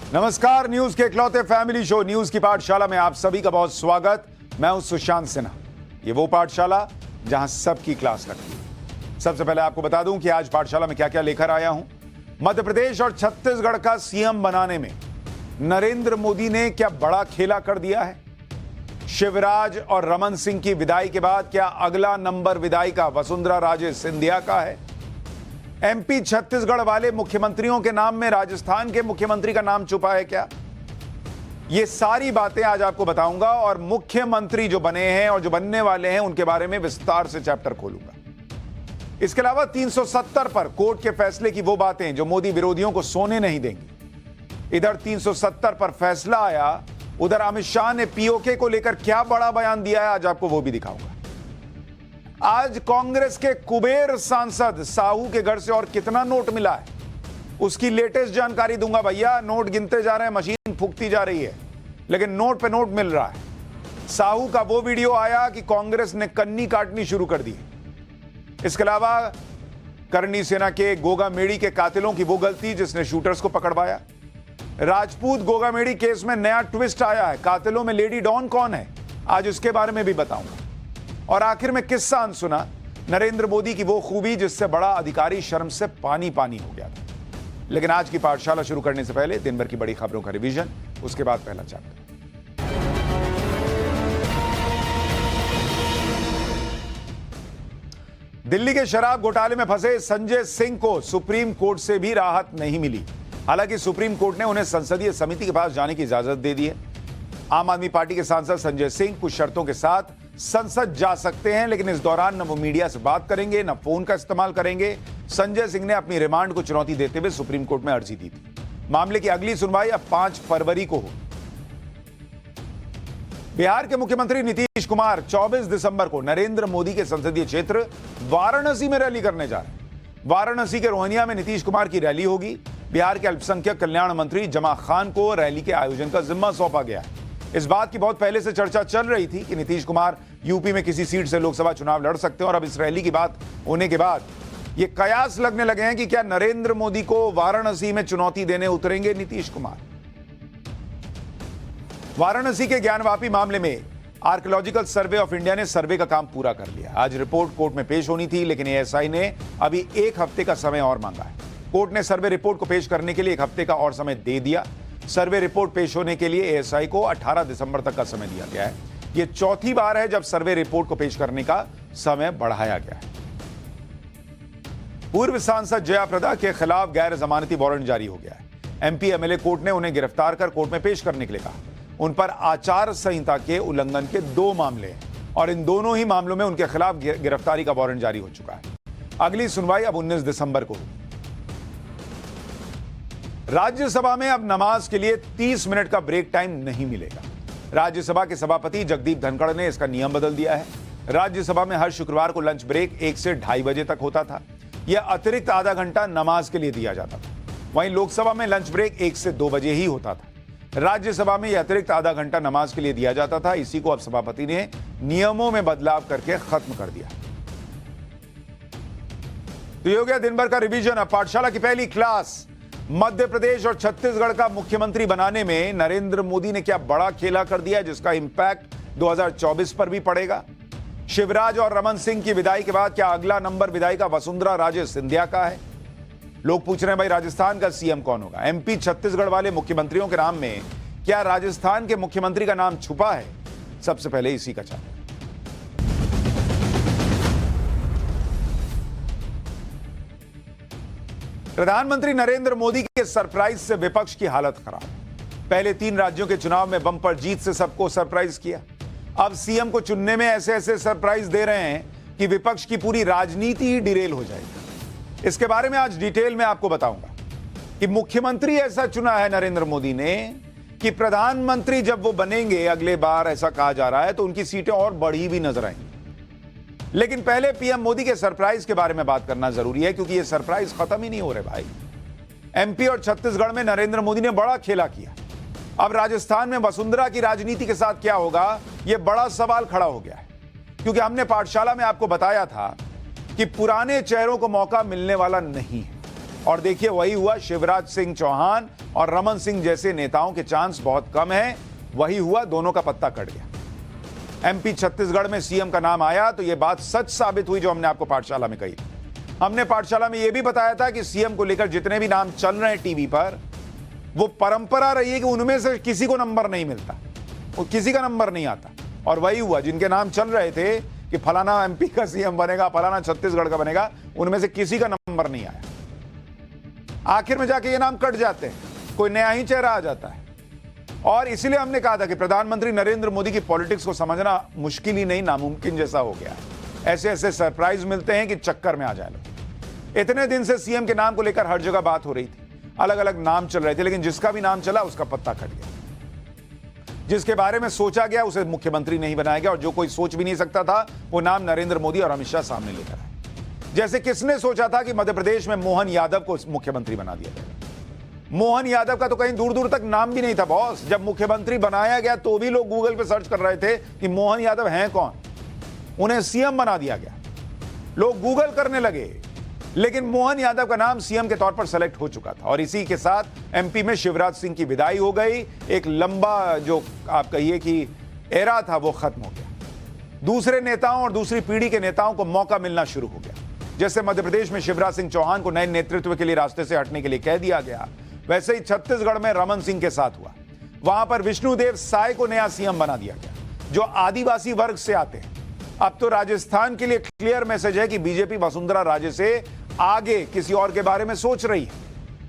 नमस्कार, न्यूज के इकलौते फैमिली शो न्यूज की पाठशाला में आप सभी का बहुत स्वागत। मैं हूं सुशांत सिन्हा। ये वो पाठशाला जहां सबकी क्लास लगती है। सबसे पहले आपको बता दूं कि आज पाठशाला में क्या क्या लेकर आया हूं। मध्य प्रदेश और छत्तीसगढ़ का सीएम बनाने में नरेंद्र मोदी ने क्या बड़ा खेला कर दिया है। शिवराज और रमन सिंह की विदाई के बाद क्या अगला नंबर विदाई का वसुंधरा राजे सिंधिया का है। एमपी छत्तीसगढ़ वाले मुख्यमंत्रियों के नाम में राजस्थान के मुख्यमंत्री का नाम छुपा है क्या। ये सारी बातें आज आपको बताऊंगा और मुख्यमंत्री जो बने हैं और जो बनने वाले हैं उनके बारे में विस्तार से चैप्टर खोलूंगा। इसके अलावा 370 पर कोर्ट के फैसले की वो बातें जो मोदी विरोधियों को सोने नहीं देंगी। इधर 370 पर फैसला आया, उधर अमित शाह ने पीओके को लेकर क्या बड़ा बयान दिया है, आज आपको वो भी दिखाऊंगा। आज कांग्रेस के कुबेर सांसद साहू के घर से और कितना नोट मिला है उसकी लेटेस्ट जानकारी दूंगा। भैया, नोट गिनते जा रहे हैं, मशीन फूकती जा रही है, लेकिन नोट पे नोट मिल रहा है। साहू का वो वीडियो आया कि कांग्रेस ने कन्नी काटनी शुरू कर दी। इसके अलावा करनी सेना के गोगामेड़ी के कातिलों की वो गलती जिसने शूटर्स को पकड़वाया। राजपूत गोगामेड़ी केस में नया ट्विस्ट आया है। कातिलों में लेडी डॉन कौन है, आज उसके बारे में भी बताऊंगा। और आखिर में किस्सा अनसुना, नरेंद्र मोदी की वो खूबी जिससे बड़ा अधिकारी शर्म से पानी पानी हो गया था। लेकिन आज की पाठशाला शुरू करने से पहले दिन भर की बड़ी खबरों का रिवीजन, उसके बाद पहला चैप्टर। दिल्ली के शराब घोटाले में फंसे संजय सिंह को सुप्रीम कोर्ट से भी राहत नहीं मिली। हालांकि सुप्रीम कोर्ट ने उन्हें संसदीय समिति के पास जाने की इजाजत दे दी है। आम आदमी पार्टी के सांसद संजय सिंह कुछ शर्तों के साथ संसद जा सकते हैं, लेकिन इस दौरान न वो मीडिया से बात करेंगे न फोन का इस्तेमाल करेंगे। संजय सिंह ने अपनी रिमांड को चुनौती देते हुए सुप्रीम कोर्ट में अर्जी दी थी। मामले की अगली सुनवाई अब 5 फरवरी को हो। बिहार के मुख्यमंत्री नीतीश कुमार 24 दिसंबर को नरेंद्र मोदी के संसदीय क्षेत्र वाराणसी में रैली करने जा रहे हैं। वाराणसी के रोहनिया में नीतीश कुमार की रैली होगी। बिहार के अल्पसंख्यक कल्याण मंत्री जमा खान को रैली के आयोजन का जिम्मा सौंपा गया है। इस बात की बहुत पहले से चर्चा चल रही थी कि नीतीश कुमार यूपी में किसी सीट से लोकसभा चुनाव लड़ सकते हैं, और अब इस रैली की बात होने के बाद ये कयास लगने लगे हैं कि क्या नरेंद्र मोदी को वाराणसी में चुनौती देने उतरेंगे नीतीश कुमार। वाराणसी के ज्ञानवापी मामले में आर्कियोलॉजिकल सर्वे ऑफ इंडिया ने सर्वे का काम पूरा कर लिया। आज रिपोर्ट कोर्ट में पेश होनी थी, लेकिन एएसआई ने अभी 1 हफ्ते का समय और मांगा है। कोर्ट ने सर्वे रिपोर्ट को पेश करने के लिए 1 हफ्ते का और समय दे दिया। सर्वे रिपोर्ट पेश होने के लिए एएसआई को 18 दिसंबर तक का समय दिया गया है। यह चौथी बार है जब सर्वे रिपोर्ट को पेश करने का समय बढ़ाया गया है। पूर्व सांसद जया प्रदा के खिलाफ गैर जमानती वारंट जारी हो गया है। एमपी एमएलए कोर्ट ने उन्हें गिरफ्तार कर कोर्ट में पेश करने के लिए कहा। उन पर आचार संहिता के उल्लंघन के 2 मामले हैं और इन दोनों ही मामलों में उनके खिलाफ गिरफ्तारी का वारंट जारी हो चुका है। अगली सुनवाई अब 19 दिसंबर को होगी। राज्यसभा में अब नमाज के लिए 30 मिनट का ब्रेक टाइम नहीं मिलेगा। राज्यसभा के सभापति जगदीप धनखड़ ने इसका नियम बदल दिया है। राज्यसभा में हर शुक्रवार को लंच ब्रेक 1 से 2:30 बजे तक होता था। यह अतिरिक्त आधा घंटा नमाज के लिए दिया जाता था। वहीं लोकसभा में लंच ब्रेक 1 से 2 बजे ही होता था। राज्यसभा में यह अतिरिक्त आधा घंटा नमाज के लिए दिया जाता था। इसी को अब सभापति ने नियमों में बदलाव करके खत्म कर दिया। तो ये हो गया दिन भर का रिवीजन। अब पाठशाला की पहली क्लास। मध्य प्रदेश और छत्तीसगढ़ का मुख्यमंत्री बनाने में नरेंद्र मोदी ने क्या बड़ा खेला कर दिया, जिसका इंपैक्ट 2024 पर भी पड़ेगा। शिवराज और रमन सिंह की विदाई के बाद क्या अगला नंबर विदाई का वसुंधरा राजे सिंधिया का है। लोग पूछ रहे हैं भाई राजस्थान का सीएम कौन होगा। एमपी छत्तीसगढ़ वाले मुख्यमंत्रियों के नाम में क्या राजस्थान के मुख्यमंत्री का नाम छुपा है। सबसे पहले इसी का चर्चा। प्रधानमंत्री नरेंद्र मोदी के सरप्राइज से विपक्ष की हालत खराब। पहले 3 राज्यों के चुनाव में बम्पर जीत से सबको सरप्राइज किया। अब सीएम को चुनने में ऐसे ऐसे सरप्राइज दे रहे हैं कि विपक्ष की पूरी राजनीति ही डिरेल हो जाएगी। इसके बारे में आज डिटेल में आपको बताऊंगा कि मुख्यमंत्री ऐसा चुना है नरेंद्र मोदी ने कि प्रधानमंत्री जब वो बनेंगे अगले बार, ऐसा कहा जा रहा है, तो उनकी सीटें और बढ़ी भी नजर आएंगी। लेकिन पहले पीएम मोदी के सरप्राइज के बारे में बात करना जरूरी है, क्योंकि ये सरप्राइज खत्म ही नहीं हो रहे भाई। एमपी और छत्तीसगढ़ में नरेंद्र मोदी ने बड़ा खेला किया। अब राजस्थान में वसुंधरा की राजनीति के साथ क्या होगा, यह बड़ा सवाल खड़ा हो गया है। क्योंकि हमने पाठशाला में आपको बताया था कि पुराने चेहरों को मौका मिलने वाला नहीं है। और देखिए वही हुआ, शिवराज सिंह चौहान और रमन सिंह जैसे नेताओं के चांस बहुत कम है, वही हुआ, दोनों का पत्ता कट गया। एमपी छत्तीसगढ़ में सीएम का नाम आया तो यह बात सच साबित हुई जो हमने आपको पाठशाला में कही। हमने पाठशाला में यह भी बताया था कि सीएम को लेकर जितने भी नाम चल रहे हैं टीवी पर, वो परंपरा रही है कि उनमें से किसी को नंबर नहीं मिलता, वो किसी का नंबर नहीं आता। और वही हुआ, जिनके नाम चल रहे थे कि फलाना एमपी का सीएम बनेगा, फलाना छत्तीसगढ़ का बनेगा, उनमें से किसी का नंबर नहीं आया। आखिर में जाके ये नाम कट जाते हैं, कोई नया ही चेहरा आ जाता है। और इसीलिए हमने कहा था कि प्रधानमंत्री नरेंद्र मोदी की पॉलिटिक्स को समझना मुश्किल ही नहीं, नामुमकिन जैसा हो गया। ऐसे ऐसे सरप्राइज मिलते हैं कि चक्कर में आ जाए लोग। इतने दिन से सीएम के नाम को लेकर हर जगह बात हो रही थी, अलग अलग नाम चल रहे थे, लेकिन जिसका भी नाम चला उसका पत्ता कट गया। जिसके बारे में सोचा गया उसे मुख्यमंत्री नहीं बनाया गया, और जो कोई सोच भी नहीं सकता था वो नाम नरेंद्र मोदी और अमित शाह सामने लेकर आए। जैसे किसने सोचा था कि मध्य प्रदेश में मोहन यादव को मुख्यमंत्री बना दिया जाएगा। मोहन यादव का तो कहीं दूर दूर तक नाम भी नहीं था बॉस। जब मुख्यमंत्री बनाया गया तो भी लोग गूगल पे सर्च कर रहे थे कि मोहन यादव हैं कौन, उन्हें सीएम बना दिया गया, लोग गूगल करने लगे। लेकिन मोहन यादव का नाम सीएम के तौर पर सेलेक्ट हो चुका था, और इसी के साथ एमपी में शिवराज सिंह की विदाई हो गई। एक लंबा जो आप कहिए कि एरा था वो खत्म हो गया। दूसरे नेताओं और दूसरी पीढ़ी के नेताओं को मौका मिलना शुरू हो गया। जैसे मध्य प्रदेश में शिवराज सिंह चौहान को नए नेतृत्व के लिए रास्ते से हटने के लिए कह दिया गया, वैसे ही छत्तीसगढ़ में रमन सिंह के साथ हुआ। वहां पर विष्णुदेव साय को नया सीएम बना दिया गया, जो आदिवासी वर्ग से आते हैं। अब तो राजस्थान के लिए क्लियर मैसेज है कि बीजेपी वसुंधरा राजे से आगे किसी और के बारे में सोच रही है।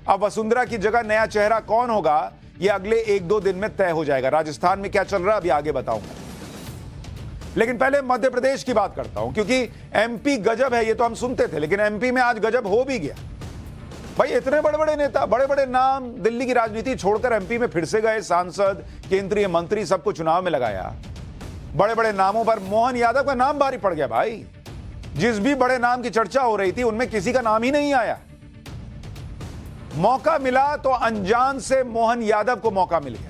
अब वसुंधरा की जगह नया चेहरा कौन होगा, यह अगले 1-2 दिन में तय हो जाएगा। राजस्थान में क्या चल रहा है अभी आगे बताऊंगा, लेकिन पहले मध्य प्रदेश की बात करता हूं, क्योंकि एमपी गजब है ये तो हम सुनते थे, लेकिन एमपी में आज गजब हो भी गया। भाई इतने बड़े बड़े नेता, बड़े बड़े नाम दिल्ली की राजनीति छोड़कर एमपी में फिर से गए, सांसद, केंद्रीय मंत्री, सबको चुनाव में लगाया। बड़े बड़े नामों पर मोहन यादव का नाम भारी पड़ गया भाई। जिस भी बड़े नाम की चर्चा हो रही थी उनमें किसी का नाम ही नहीं आया। मौका मिला तो अनजान से मोहन यादव को मौका मिल गया।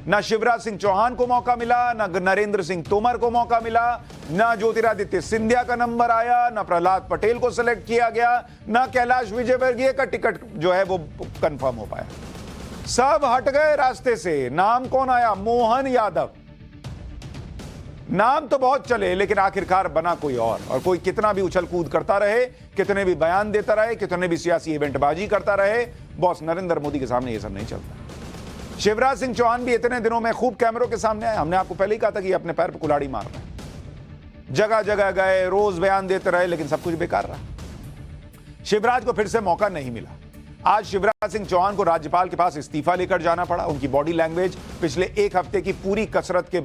ना शिवराज सिंह चौहान को मौका मिला, ना नरेंद्र सिंह तोमर को मौका मिला, ना ज्योतिरादित्य सिंधिया का नंबर आया, ना प्रहलाद पटेल को सिलेक्ट किया गया, ना कैलाश विजयवर्गीय का टिकट जो है वो कंफर्म हो पाया। सब हट गए रास्ते से। नाम कौन आया? मोहन यादव। नाम तो बहुत चले, लेकिन आखिरकार बना कोई और कोई कितना भी उछल कूद करता रहे, कितने भी बयान देता रहे, कितने भी सियासी इवेंटबाजी करता रहे, बॉस नरेंद्र मोदी के सामने ये सब नहीं चलता। शिवराज सिंह चौहान भी इतने दिनों में खूब कैमरों के सामने आए। हमने आपको पहले ही कहा था कि अपने पैर पर कुल्हाड़ी मार रहे हैं। जगह जगह गए, रोज बयान देते रहे, लेकिन सब कुछ बेकार रहा। शिवराज को फिर से मौका नहीं मिला। आज शिवराज सिंह चौहान को राज्यपाल के पास इस्तीफा लेकर जाना पड़ा। उनकी बॉडी लैंग्वेज पिछले एक हफ्ते की पूरी कसरत के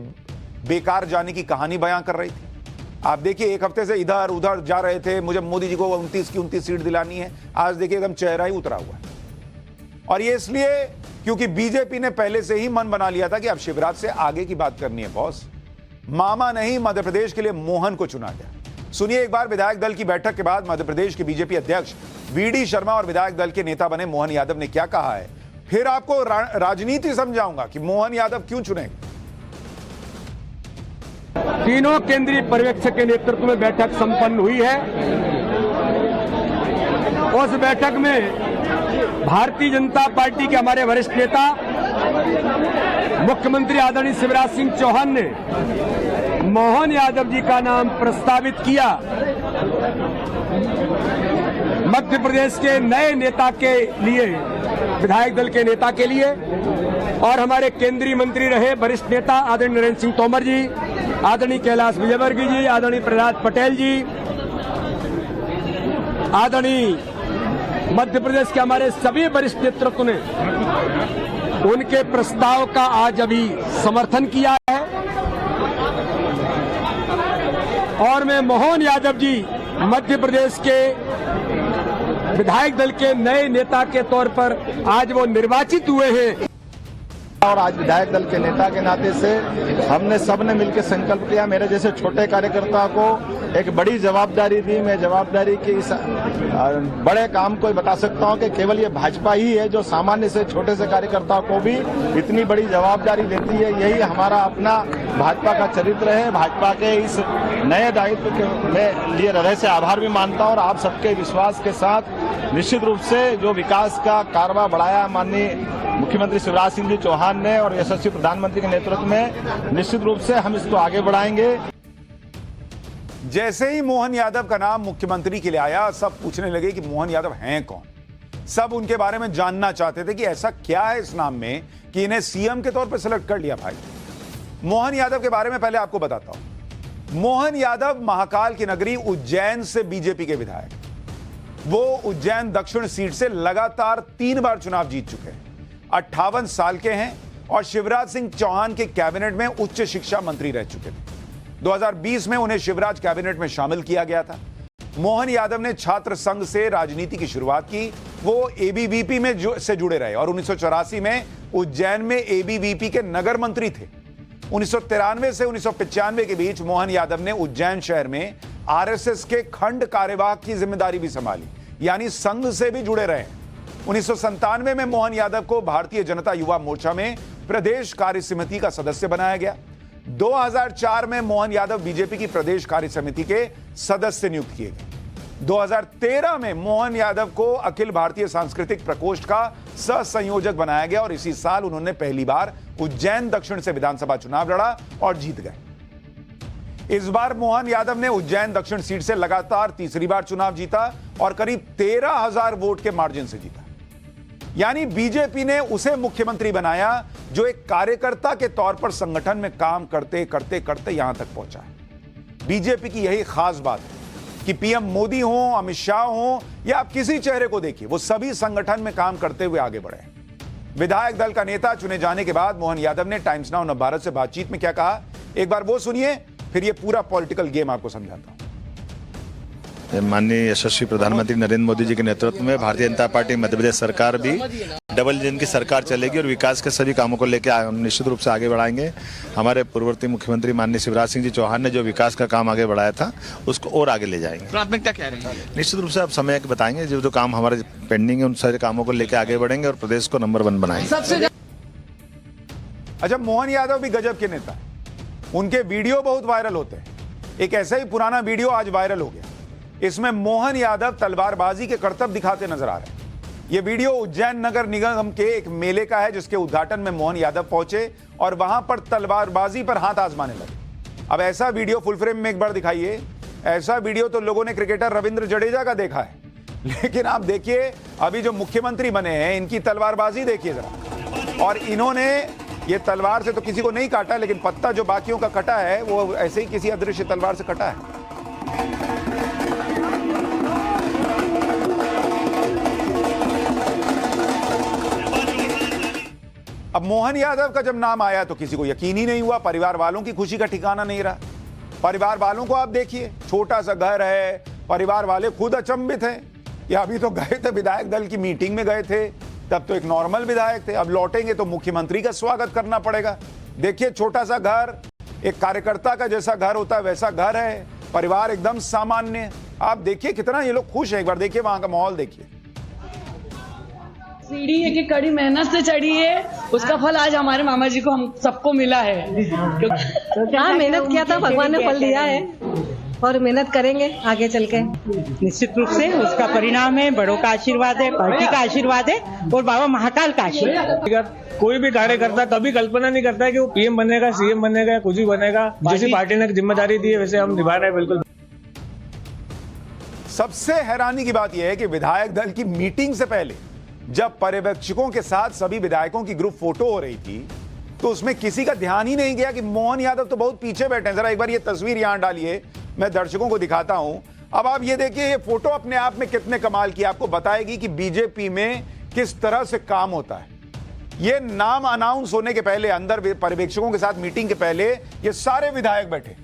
बेकार जाने की कहानी बयां कर रही थी। आप देखिए, एक हफ्ते से इधर उधर जा रहे थे, मुझे मोदी जी को 29 की 29 सीट दिलानी है। आज देखिए एकदम चेहरा ही उतरा हुआ है। और ये इसलिए क्योंकि बीजेपी ने पहले से ही मन बना लिया था कि अब शिवराज से आगे की बात करनी है बॉस। मामा नहीं, मध्य प्रदेश के लिए मोहन को चुना गया। सुनिए एक बार विधायक दल की बैठक के बाद मध्य प्रदेश के बीजेपी अध्यक्ष वीडी शर्मा और विधायक दल के नेता बने मोहन यादव ने क्या कहा है। फिर आपको राजनीति समझाऊंगा कि मोहन यादव क्यों चुनेंगे। तीनों केंद्रीय पर्यवेक्षक के नेतृत्व में बैठक संपन्न हुई है। उस बैठक में भारतीय जनता पार्टी के हमारे वरिष्ठ नेता मुख्यमंत्री आदरणीय शिवराज सिंह चौहान ने मोहन यादव जी का नाम प्रस्तावित किया मध्य प्रदेश के नए नेता के लिए, विधायक दल के नेता के लिए। और हमारे केंद्रीय मंत्री रहे वरिष्ठ नेता आदरणीय नरेंद्र सिंह तोमर जी, आदरणीय कैलाश विजयवर्गीय जी, आदरणीय प्रहलाद पटेल जी, आदरणीय मध्य प्रदेश के हमारे सभी वरिष्ठ नेतृत्व ने उनके प्रस्ताव का आज अभी समर्थन किया है। और मैं मोहन यादव जी मध्य प्रदेश के विधायक दल के नए नेता के तौर पर आज वो निर्वाचित हुए हैं। और आज विधायक दल के नेता के नाते से हमने सबने मिलकर संकल्प किया, मेरे जैसे छोटे कार्यकर्ता को एक बड़ी जवाबदारी दी। मैं जवाबदारी की इस बड़े काम को बता सकता हूं कि केवल ये भाजपा ही है जो सामान्य से छोटे से कार्यकर्ताओं को भी इतनी बड़ी जवाबदारी देती है। यही हमारा अपना भाजपा का चरित्र है। भाजपा के इस नए दायित्व के मैं लिए हृदय से आभार भी मानता हूं और आप सबके विश्वास के साथ निश्चित रूप से जो विकास का कारवा बढ़ाया माननीय मुख्यमंत्री शिवराज सिंह जी चौहान ने और यशस्वी प्रधानमंत्री के नेतृत्व में, निश्चित रूप से हम इसको आगे बढ़ाएंगे। जैसे ही मोहन यादव का नाम मुख्यमंत्री के लिए आया, सब पूछने लगे कि मोहन यादव हैं कौन। सब उनके बारे में जानना चाहते थे कि ऐसा क्या है इस नाम में कि इन्हें सीएम के तौर पर सिलेक्ट कर लिया। भाई मोहन यादव के बारे में पहले आपको बताता हूं। मोहन यादव महाकाल की नगरी उज्जैन से बीजेपी के विधायक, वो उज्जैन दक्षिण सीट से लगातार 3 बार चुनाव जीत चुके हैं। 58 साल के हैं और शिवराज सिंह चौहान के कैबिनेट में उच्च शिक्षा मंत्री रह चुके थे। 2020 में उन्हें शिवराज कैबिनेट में शामिल किया गया था। मोहन यादव ने छात्र संघ से राजनीति की शुरुआत की। वो एबीवीपी में से जुड़े रहे और 1984 में उज्जैन में एबीवीपी के नगर मंत्री थे। 1993 से 1995 के बीच मोहन यादव ने उज्जैन शहर में आरएसएस के खंड कार्यवाहक की जिम्मेदारी भी संभाली, यानी संघ से भी जुड़े रहे। 1997 में मोहन यादव को भारतीय जनता युवा मोर्चा में प्रदेश कार्य समिति का सदस्य बनाया गया। 2004 में मोहन यादव बीजेपी की प्रदेश कार्य समिति के सदस्य नियुक्त किए गए। 2013 में मोहन यादव को अखिल भारतीय सांस्कृतिक प्रकोष्ठ का सह संयोजक बनाया गया और इसी साल उन्होंने पहली बार उज्जैन दक्षिण से विधानसभा चुनाव लड़ा और जीत गए। इस बार मोहन यादव ने उज्जैन दक्षिण सीट से लगातार तीसरी बार चुनाव जीता और करीब 13,000 वोट के मार्जिन से जीता। यानी बीजेपी ने उसे मुख्यमंत्री बनाया जो एक कार्यकर्ता के तौर पर संगठन में काम करते करते करते यहां तक पहुंचा है। बीजेपी की यही खास बात है कि पीएम मोदी हो, अमित शाह हो या आप किसी चेहरे को देखिए, वो सभी संगठन में काम करते हुए आगे बढ़े। विधायक दल का नेता चुने जाने के बाद मोहन यादव ने टाइम्स नाउ नवभारत से बातचीत में क्या कहा, एक बार वो सुनिए, फिर ये पूरा पॉलिटिकल गेम आपको समझाता हूं। माननीय यशस्वी प्रधानमंत्री नरेंद्र मोदी जी के नेतृत्व में भारतीय जनता पार्टी मध्य प्रदेश सरकार भी डबल इंजन की सरकार चलेगी और विकास के सभी कामों को लेकर निश्चित रूप से आगे बढ़ाएंगे। हमारे पूर्ववर्ती मुख्यमंत्री माननीय शिवराज सिंह जी चौहान ने जो विकास का काम आगे बढ़ाया था उसको और आगे ले जाएंगे। प्राथमिकता क्या रहेगी? निश्चित रूप से आप समय के बताएंगे, जो काम हमारे पेंडिंग है उन सारे कामों को लेकर आगे बढ़ेंगे और प्रदेश को नंबर 1 बनाएंगे। अच्छा, मोहन यादव भी गजब के नेता, उनके वीडियो बहुत वायरल होते हैं। एक ऐसा ही पुराना वीडियो आज वायरल हो गया। इसमें मोहन यादव तलवारबाजी के करतब दिखाते नजर आ रहे हैं। यह वीडियो उज्जैन नगर निगम के एक मेले का है जिसके उद्घाटन में मोहन यादव पहुंचे और वहां पर तलवारबाजी पर हाथ आजमाने लगे। अब ऐसा वीडियो फुल फ्रेम में एक बार दिखाइए। ऐसा वीडियो तो लोगों ने क्रिकेटर रविंद्र जडेजा का देखा है, लेकिन आप देखिए अभी जो मुख्यमंत्री बने हैं इनकी तलवारबाजी देखिए जरा। और इन्होंने ये तलवार से तो किसी को नहीं काटा, लेकिन पत्ता जो बाकियों का कटा है वो ऐसे ही किसी अदृश्य तलवार से कटा है। अब मोहन यादव का जब नाम आया तो किसी को यकीन ही नहीं हुआ। परिवार वालों की खुशी का ठिकाना नहीं रहा। परिवार वालों को आप देखिए, छोटा सा घर है, परिवार वाले खुद अचंभित हैं। या अभी तो गए थे विधायक दल की मीटिंग में गए थे, तब तो एक नॉर्मल विधायक थे, अब लौटेंगे तो मुख्यमंत्री का स्वागत करना पड़ेगा। देखिए छोटा सा घर, एक कार्यकर्ता का जैसा घर होता है वैसा घर है, परिवार एकदम सामान्य। आप देखिए कितना ये लोग खुश हैं। एक बार देखिए वहां का माहौल देखिए। सीढ़ी है कि कड़ी मेहनत से चढ़ी है, उसका फल आज हमारे मामा जी को हम सबको मिला है। हाँ, मेहनत किया था, भगवान ने फल दिया है और मेहनत करेंगे आगे चल के। निश्चित रूप से उसका परिणाम है, बड़ों का आशीर्वाद है, पार्टी का आशीर्वाद है और बाबा महाकाल का आशीर्वाद। कोई भी कार्यकर्ता कभी कल्पना नहीं करता है कि वो पीएम बनेगा, सीएम बनेगा, कुछ भी बनेगा। जैसी पार्टी ने जिम्मेदारी दी है वैसे हम निभा रहे हैं बिल्कुल। सबसे हैरानी की बात यह है कि विधायक दल की मीटिंग से पहले जब पर्यवेक्षकों के साथ सभी विधायकों की ग्रुप फोटो हो रही थी तो उसमें किसी का ध्यान ही नहीं गया कि मोहन यादव तो बहुत पीछे बैठे हैं। जरा एक बार ये तस्वीर यहां डालिए, मैं दर्शकों को दिखाता हूं। अब आप ये देखिए, ये फोटो अपने आप में कितने कमाल की आपको बताएगी कि बीजेपी में किस तरह से काम होता है। ये नाम अनाउंस होने के पहले, अंदर पर्यवेक्षकों के साथ मीटिंग के पहले ये सारे विधायक बैठे,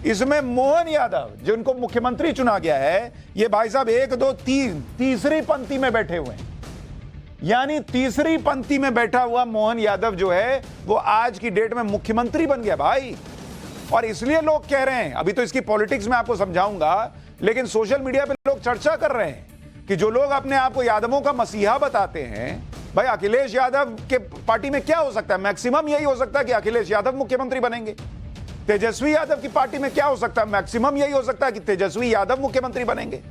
इसमें मोहन यादव जिनको मुख्यमंत्री चुना गया है, ये भाई साहब 1 2 3 तीसरी पंक्ति में बैठे हुए हैं। यानी तीसरी पंक्ति में बैठा हुआ मोहन यादव जो है वो आज की डेट में मुख्यमंत्री बन गया। भाई और इसलिए लोग कह रहे हैं, अभी तो इसकी पॉलिटिक्स में आपको समझाऊंगा, लेकिन सोशल मीडिया पे लोग चर्चा कर रहे हैं कि जो लोग अपने आप को यादवों का मसीहा बताते हैं, भाई अखिलेश यादव के पार्टी में क्या हो सकता है? मैक्सिमम यही हो सकता है कि अखिलेश यादव मुख्यमंत्री बनेंगे। तेजस्वी यादव की पार्टी में क्या हो सकता है? मैक्सिमम यही हो सकता है कि तेजस्वी यादव मुख्यमंत्री बनेंगे।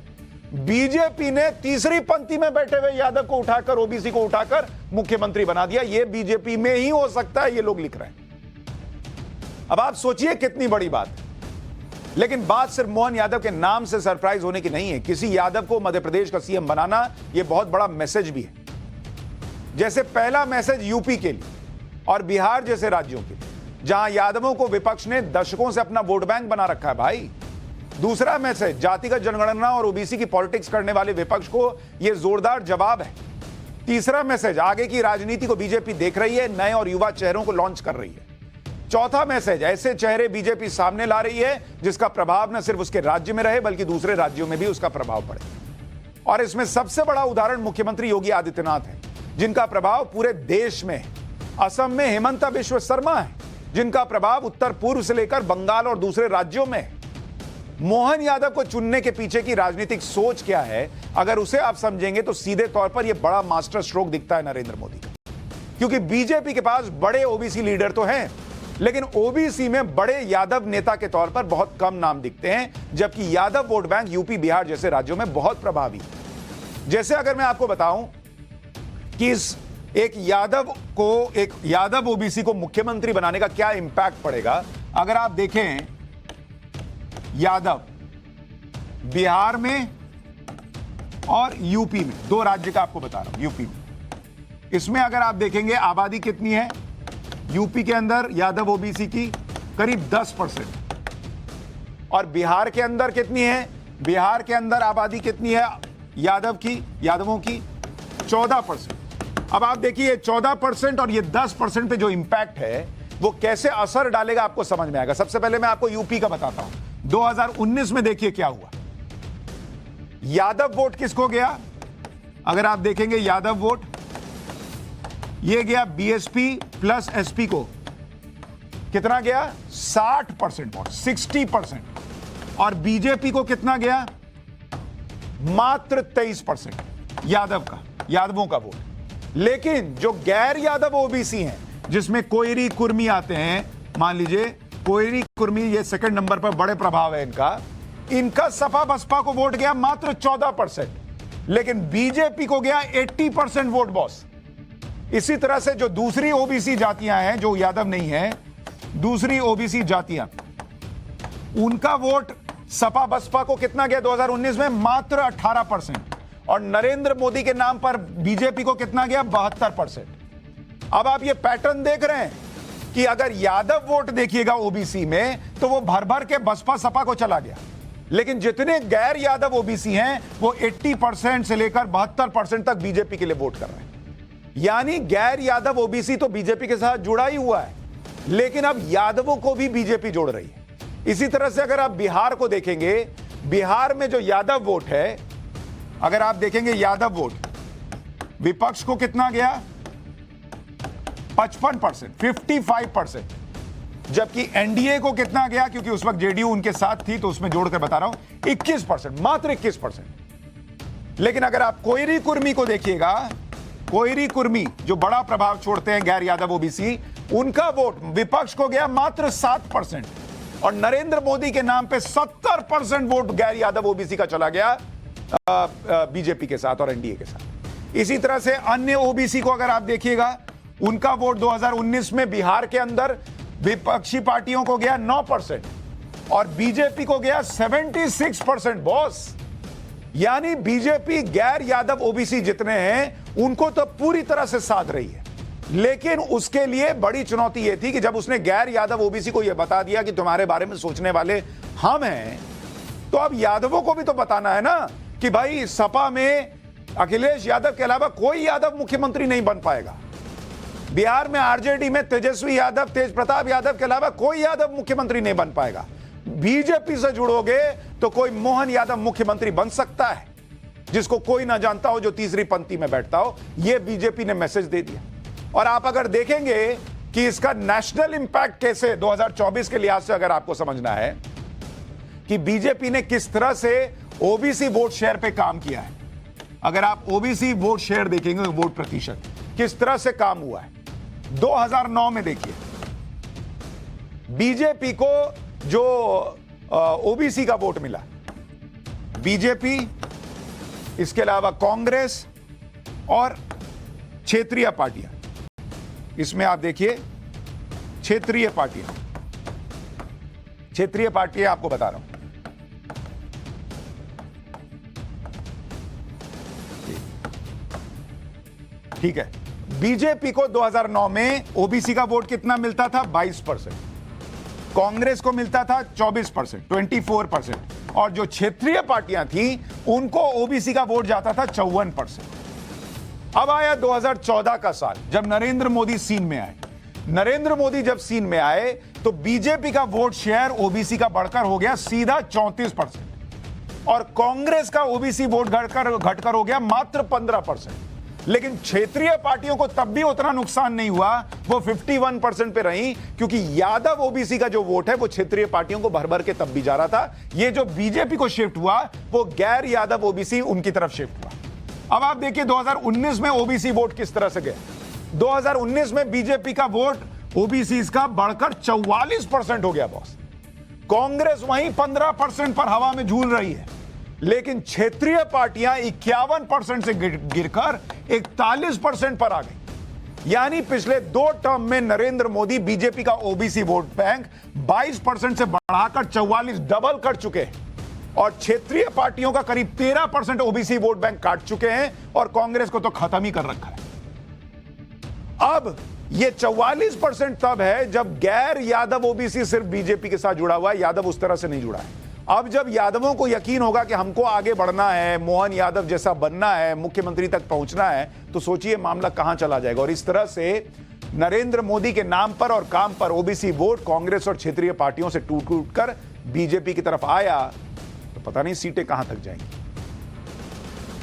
बीजेपी ने तीसरी पंक्ति में बैठे हुए यादव को उठाकर, ओबीसी को उठाकर मुख्यमंत्री बना दिया। यह बीजेपी में ही हो सकता है, ये लोग लिख रहे हैं। अब आप सोचिए कितनी बड़ी बात है। लेकिन बात सिर्फ मोहन यादव के नाम से सरप्राइज होने की नहीं है। किसी यादव को मध्य प्रदेश का सीएम बनाना यह बहुत बड़ा मैसेज भी है। जैसे पहला मैसेज यूपी के लिए और बिहार जैसे राज्यों के लिए, जहां यादवों को विपक्ष ने दशकों से अपना वोट बैंक बना रखा है भाई। दूसरा मैसेज जातिगत जनगणना और ओबीसी की पॉलिटिक्स करने वाले विपक्ष को यह जोरदार जवाब है। तीसरा मैसेज आगे की राजनीति को बीजेपी देख रही है, नए और युवा चेहरों को लॉन्च कर रही है। चौथा मैसेज ऐसे चेहरे बीजेपी सामने ला रही है जिसका प्रभाव न सिर्फ उसके राज्य में रहे बल्कि दूसरे राज्यों में भी उसका प्रभाव पड़े। और इसमें सबसे बड़ा उदाहरण मुख्यमंत्री योगी आदित्यनाथ है, जिनका प्रभाव पूरे देश में है। असम में हेमंता बिश्व शर्मा है, जिनका प्रभाव उत्तर पूर्व से लेकर बंगाल और दूसरे राज्यों में है। मोहन यादव को चुनने के पीछे की राजनीतिक सोच क्या है, अगर उसे आप समझेंगे तो सीधे तौर पर यह बड़ा मास्टर स्ट्रोक दिखता है नरेंद्र मोदी का। क्योंकि बीजेपी के पास बड़े ओबीसी लीडर तो हैं, लेकिन ओबीसी में बड़े यादव नेता के तौर पर बहुत कम नाम दिखते हैं, जबकि Yadav vote bank UP Bihar जैसे राज्यों में बहुत प्रभावी है। जैसे अगर मैं आपको बताऊं कि इस एक यादव ओबीसी को मुख्यमंत्री बनाने का क्या इंपैक्ट पड़ेगा, अगर आप देखें यादव बिहार में और यूपी में, दो राज्य का आपको बता रहा हूं। यूपी में, इसमें अगर आप देखेंगे आबादी कितनी है यूपी के अंदर यादव ओबीसी की, करीब 10%। और बिहार के अंदर कितनी है? बिहार के अंदर आबादी कितनी है यादवों की 14%। अब आप देखिए 14% और ये 10% पे जो इंपैक्ट है वो कैसे असर डालेगा आपको समझ में आएगा। सबसे पहले मैं आपको यूपी का बताता हूं। 2019 में देखिए क्या हुआ। यादव वोट किसको गया? अगर आप देखेंगे यादव वोट, ये गया बीएसपी प्लस एसपी को। कितना गया? 60% वोट, 60%। और बीजेपी को कितना गया? मात्र 23% यादवों का वोट। लेकिन जो गैर यादव ओबीसी हैं, जिसमें कोयरी कुर्मी आते हैं, मान लीजिए कोयरी कुर्मी, ये सेकंड नंबर पर बड़े प्रभाव है इनका सपा बसपा को वोट गया मात्र 14%, लेकिन बीजेपी को गया 80% वोट बॉस। इसी तरह से जो दूसरी ओबीसी जातियां हैं, जो यादव नहीं है, दूसरी ओबीसी जातियां, उनका वोट सपा बसपा को कितना गया 2019 में? मात्र 18%। और नरेंद्र मोदी के नाम पर बीजेपी को कितना गया? 72%। अब आप ये पैटर्न देख रहे हैं कि अगर यादव वोट देखिएगा ओबीसी में, तो वो भर भर के बसपा सपा को चला गया, लेकिन जितने गैर यादव ओबीसी हैं वो 80% से लेकर 72% तक बीजेपी के लिए वोट कर रहे हैं। यानी गैर यादव ओबीसी तो बीजेपी के साथ जुड़ा ही हुआ है, लेकिन अब यादवों को भी बीजेपी जोड़ रही है। इसी तरह से अगर आप बिहार को देखेंगे, बिहार में जो यादव वोट है, अगर आप देखेंगे यादव वोट, विपक्ष को कितना गया? 55%, 55%। जबकि एनडीए को कितना गया? क्योंकि उस वक्त जेडीयू उनके साथ थी तो उसमें जोड़कर बता रहा हूं, 21%, मात्र 21%। लेकिन अगर आप कोयरी कुर्मी को देखिएगा, कोयरी कुर्मी जो बड़ा प्रभाव छोड़ते हैं गैर यादव ओबीसी, उनका वोट विपक्ष को गया मात्र 7%। और नरेंद्र मोदी के नाम पे 70% वोट गैर यादव ओबीसी का चला गया बीजेपी के साथ और एनडीए के साथ। इसी तरह से अन्य ओबीसी को अगर आप देखिएगा, उनका वोट 2019 में बिहार के अंदर विपक्षी पार्टियों को गया 9% और बीजेपी को गया 76% बॉस। यानी बीजेपी गैर यादव ओबीसी जितने हैं उनको तो पूरी तरह से साध रही है। लेकिन उसके लिए बड़ी चुनौती यह थी कि जब उसने गैर यादव ओबीसी को यह बता दिया कि तुम्हारे बारे में सोचने वाले हम हैं, तो अब यादवों को भी तो बताना है ना कि भाई सपा में अखिलेश यादव के अलावा कोई यादव मुख्यमंत्री नहीं बन पाएगा। बिहार में आरजेडी में तेजस्वी यादव, तेज प्रताप यादव के अलावा कोई यादव मुख्यमंत्री नहीं बन पाएगा। बीजेपी से जुड़ोगे तो कोई मोहन यादव मुख्यमंत्री बन सकता है, जिसको कोई ना जानता हो, जो तीसरी पंक्ति में बैठता हो। यह बीजेपी ने मैसेज दे दिया। और आप अगर देखेंगे कि इसका नेशनल इंपैक्ट कैसे 2024 के लिहाज से अगर आपको समझना है कि बीजेपी ने किस तरह से ओबीसी वोट शेयर पे काम किया है, अगर आप ओबीसी वोट शेयर देखेंगे, वोट प्रतिशत किस तरह से काम हुआ है 2009 में देखिए, बीजेपी को जो ओबीसी का वोट मिला, बीजेपी, इसके अलावा कांग्रेस और क्षेत्रीय पार्टियां, इसमें आप देखिए क्षेत्रीय पार्टियां आपको बता रहा हूं, ठीक है। बीजेपी को 2009 में ओबीसी का वोट कितना मिलता था? 22%, कांग्रेस को मिलता था 24%, 24%, और जो क्षेत्रीय पार्टियां थी उनको ओबीसी का वोट जाता था 54%। अब आया 2014 का साल, जब नरेंद्र मोदी सीन में आए। नरेंद्र मोदी जब सीन में आए तो बीजेपी का वोट शेयर ओबीसी का बढ़कर हो गया सीधा 34%, और कांग्रेस का ओबीसी वोट घटकर हो गया मात्र 15%। लेकिन क्षेत्रीय पार्टियों को तब भी उतना नुकसान नहीं हुआ, वो 51% पे रही, क्योंकि यादव ओबीसी का जो वोट है वो क्षेत्रीय पार्टियों को भर भर के तब भी जा रहा था। ये जो बीजेपी को शिफ्ट हुआ वो गैर यादव ओबीसी उनकी तरफ शिफ्ट हुआ। अब आप देखिए 2019 में ओबीसी वोट किस तरह से गया। 2019 में बीजेपी का वोट ओबीसी का बढ़कर 44% हो गया बॉस। कांग्रेस वहीं 15% पर हवा में झूल रही है, लेकिन क्षेत्रीय पार्टियां 51% से गिरकर 41% पर आ गई। यानी पिछले 2 टर्म में नरेंद्र मोदी बीजेपी का ओबीसी वोट बैंक 22% से बढ़ाकर 44 डबल कर चुके हैं, और क्षेत्रीय पार्टियों का करीब 13% ओबीसी वोट बैंक काट चुके हैं, और कांग्रेस को तो खत्म ही कर रखा है। अब ये 44% तब है जब गैर यादव ओबीसी सिर्फ बीजेपी के साथ जुड़ा हुआ है, यादव उस तरह से नहीं जुड़ा है। अब जब यादवों को यकीन होगा कि हमको आगे बढ़ना है, मोहन यादव जैसा बनना है, मुख्यमंत्री तक पहुंचना है, तो सोचिए मामला कहां चला जाएगा। और इस तरह से नरेंद्र मोदी के नाम पर और काम पर ओबीसी वोट कांग्रेस और क्षेत्रीय पार्टियों से टूट टूट कर बीजेपी की तरफ आया, तो पता नहीं सीटें कहां तक जाएंगी।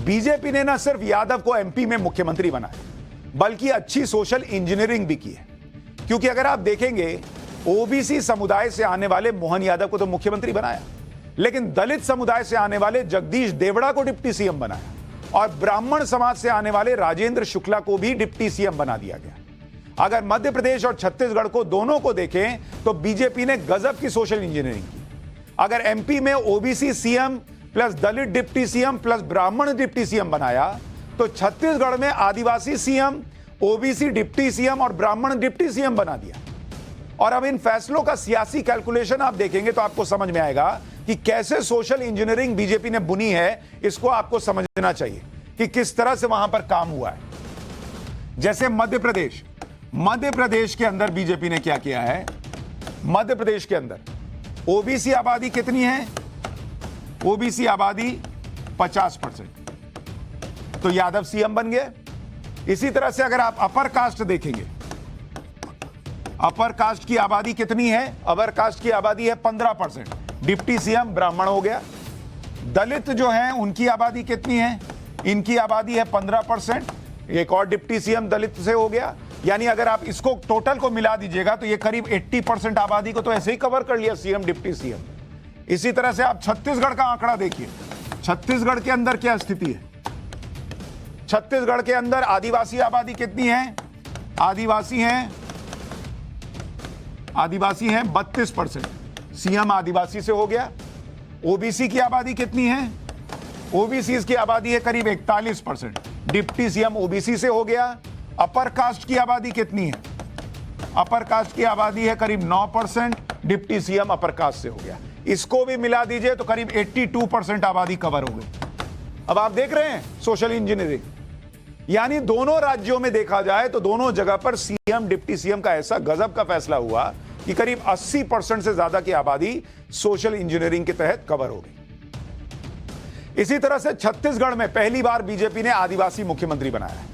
बीजेपी ने ना सिर्फ यादव को एमपी में मुख्यमंत्री बनाया, बल्कि अच्छी सोशल इंजीनियरिंग भी की है। क्योंकि अगर आप देखेंगे, ओबीसी समुदाय से आने वाले मोहन यादव को तो मुख्यमंत्री बनाया, लेकिन दलित समुदाय से आने वाले जगदीश देवड़ा को डिप्टी सीएम बनाया, और ब्राह्मण समाज से आने वाले राजेंद्र शुक्ला को भी डिप्टी सीएम बना दिया गया। अगर मध्य प्रदेश और छत्तीसगढ़ को दोनों को देखें तो बीजेपी ने गजब की सोशल इंजीनियरिंग की। अगर एमपी में ओबीसी सीएम प्लस दलित डिप्टी सीएम प्लस ब्राह्मण डिप्टी सीएम बनाया, तो छत्तीसगढ़ में आदिवासी सीएम, ओबीसी डिप्टी सीएम और ब्राह्मण डिप्टी सीएम बना दिया। और अब इन फैसलों का सियासी कैलकुलेशन आप देखेंगे तो आपको समझ में आएगा कि कैसे सोशल इंजीनियरिंग बीजेपी ने बुनी है। इसको आपको समझना चाहिए कि किस तरह से वहां पर काम हुआ है। जैसे मध्य प्रदेश के अंदर बीजेपी ने क्या किया है। मध्य प्रदेश के अंदर ओबीसी आबादी कितनी है? ओबीसी आबादी 50%, तो यादव सीएम बन गए। इसी तरह से अगर आप अपर कास्ट देखेंगे, अपर कास्ट की आबादी कितनी है? अपर कास्ट की आबादी है 15%, डिप्टी सीएम ब्राह्मण हो गया। दलित जो है उनकी आबादी कितनी है? इनकी आबादी है 15%, एक और डिप्टी सीएम दलित से हो गया। यानी अगर आप इसको टोटल को मिला दीजिएगा तो ये करीब 80% आबादी को तो ऐसे ही कवर कर लिया सीएम डिप्टी सीएम। इसी तरह से आप छत्तीसगढ़ का आंकड़ा देखिए। छत्तीसगढ़ के अंदर क्या स्थिति है? छत्तीसगढ़ के अंदर आदिवासी आबादी कितनी है? आदिवासी हैं 32%, सीएम आदिवासी से हो गया। ओबीसी की आबादी कितनी है? ओबीसी की आबादी है करीब 41%, डिप्टी सीएम ओबीसी से हो गया। अपर कास्ट की आबादी कितनी है? अपर कास्ट की आबादी है करीब 9%, डिप्टी सीएम अपर कास्ट से हो गया। इसको भी मिला दीजिए तो करीब 82% आबादी कवर हो गई। अब आप देख रहे हैं सोशल इंजीनियरिंग। यानी दोनों राज्यों में देखा जाए तो दोनों जगह पर सीएम डिप्टी सीएम का ऐसा गजब का फैसला हुआ कि करीब 80% से ज्यादा की आबादी सोशल इंजीनियरिंग के तहत कवर हो गई। इसी तरह से छत्तीसगढ़ में पहली बार बीजेपी ने आदिवासी मुख्यमंत्री बनाया है।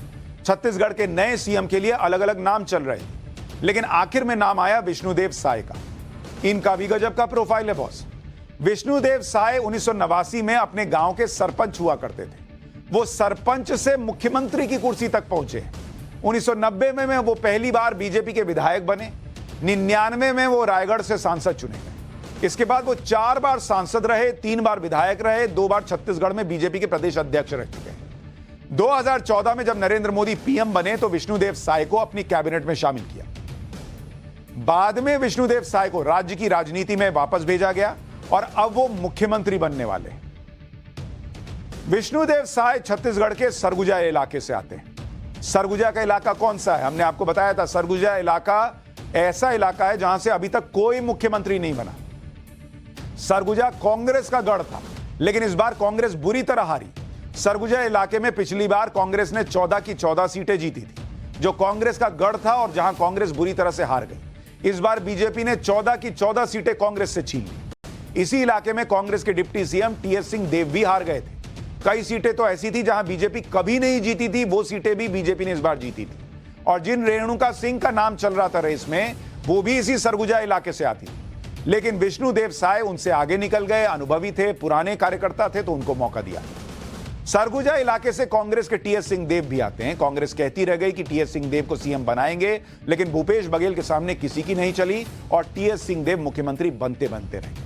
छत्तीसगढ़ के नए सीएम के लिए अलग अलग नाम चल रहे हैं, लेकिन आखिर में नाम आया विष्णुदेव साय का। इनका भी गजब का प्रोफाइल है बॉस। विष्णुदेव साय 1989 में अपने गांव के सरपंच हुआ करते थे। वो सरपंच से मुख्यमंत्री की कुर्सी तक पहुंचे। 1990 में वो पहली बार बीजेपी के विधायक बने। 99 में वो रायगढ़ से सांसद चुने गए। इसके बाद वो 4 बार सांसद रहे, 3 बार विधायक रहे, 2 बार छत्तीसगढ़ में बीजेपी के प्रदेश अध्यक्ष रह चुके हैं। 2014 में जब नरेंद्र मोदी पीएम बने तो विष्णुदेव साय को अपनी कैबिनेट में शामिल किया। बाद में विष्णुदेव साय को राज्य की राजनीति में वापस भेजा गया और अब वो मुख्यमंत्री बनने वाले हैं। विष्णुदेव साय छत्तीसगढ़ के सरगुजा इलाके से आते हैं। सरगुजा का इलाका कौन सा है? हमने आपको बताया था, सरगुजा इलाका ऐसा इलाका है जहां से अभी तक कोई मुख्यमंत्री नहीं बना। सरगुजा कांग्रेस का गढ़ था, लेकिन इस बार कांग्रेस बुरी तरह हारी। सरगुजा इलाके में पिछली बार कांग्रेस ने 14 की 14 सीटें जीती थी, जो कांग्रेस का गढ़ था और जहां कांग्रेस बुरी तरह से हार गई। इस बार बीजेपी ने 14 की 14 सीटें कांग्रेस से छीन ली। इसी इलाके में कांग्रेस के डिप्टी सीएम टीएस सिंहदेव भी हार गए थे। कई सीटें तो ऐसी थी जहां बीजेपी कभी नहीं जीती थी, वो सीटें भी बीजेपी ने इस बार जीती थी। और जिन रेणुका सिंह का नाम चल रहा था रेस में, वो भी इसी सरगुजा इलाके से आती थी। लेकिन विष्णुदेव साय उनसे आगे निकल गए, अनुभवी थे, पुराने कार्यकर्ता थे, तो उनको मौका दिया। सरगुजा इलाके से कांग्रेस के टीएस सिंहदेव भी आते हैं। कांग्रेस कहती रह गई कि टीएस सिंहदेव को सीएम बनाएंगे, लेकिन भूपेश बघेल के सामने किसी की नहीं चली और टीएस सिंहदेव मुख्यमंत्री बनते बनते रहे।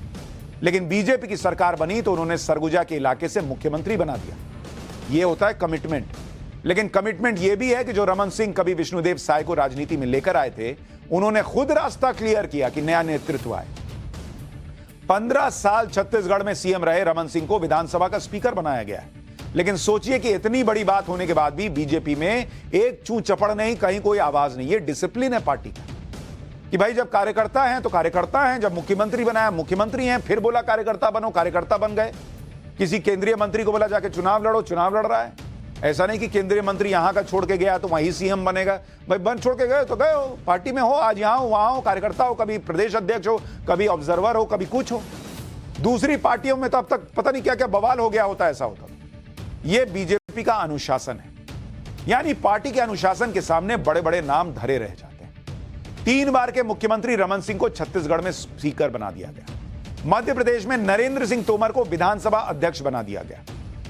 लेकिन बीजेपी की सरकार बनी तो उन्होंने सरगुजा के इलाके से मुख्यमंत्री बना दिया। यह होता है कमिटमेंट। लेकिन कमिटमेंट यह भी है कि जो रमन सिंह कभी विष्णुदेव साय को राजनीति में लेकर आए थे, उन्होंने खुद रास्ता क्लियर किया कि नया नेतृत्व आए। 15 साल छत्तीसगढ़ में सीएम रहे रमन सिंह को विधानसभा का स्पीकर बनाया गया है। लेकिन सोचिए कि इतनी बड़ी बात होने के बाद भी बीजेपी में एक चू चपड़ नहीं, कहीं कोई आवाज नहीं। ये डिसिप्लिन है पार्टी का कि भाई जब कार्यकर्ता हैं तो कार्यकर्ता हैं, जब मुख्यमंत्री बनाया मुख्यमंत्री हैं, फिर बोला कार्यकर्ता बनो, कार्यकर्ता बन गए। किसी केंद्रीय मंत्री को बोला जाके चुनाव लड़ो, चुनाव लड़ रहा है। ऐसा नहीं कि केंद्रीय मंत्री यहां का छोड़ के गया तो वहीं सीएम बनेगा। भाई बन छोड़ के गए तो गए हो, पार्टी में हो, आज यहां हो वहां हो, कार्यकर्ता हो, कभी प्रदेश अध्यक्ष हो, कभी ऑब्जर्वर हो, कभी कुछ हो। दूसरी पार्टियों में तो अब तक पता नहीं क्या क्या बवाल हो गया होता, ऐसा होता। यह बीजेपी का अनुशासन है, यानी पार्टी के अनुशासन के सामने बड़े बड़े नाम धरे रह जाते हैं। 3 बार के मुख्यमंत्री रमन सिंह को छत्तीसगढ़ में स्पीकर बना दिया गया। मध्य प्रदेश में नरेंद्र सिंह तोमर को विधानसभा अध्यक्ष बना दिया गया,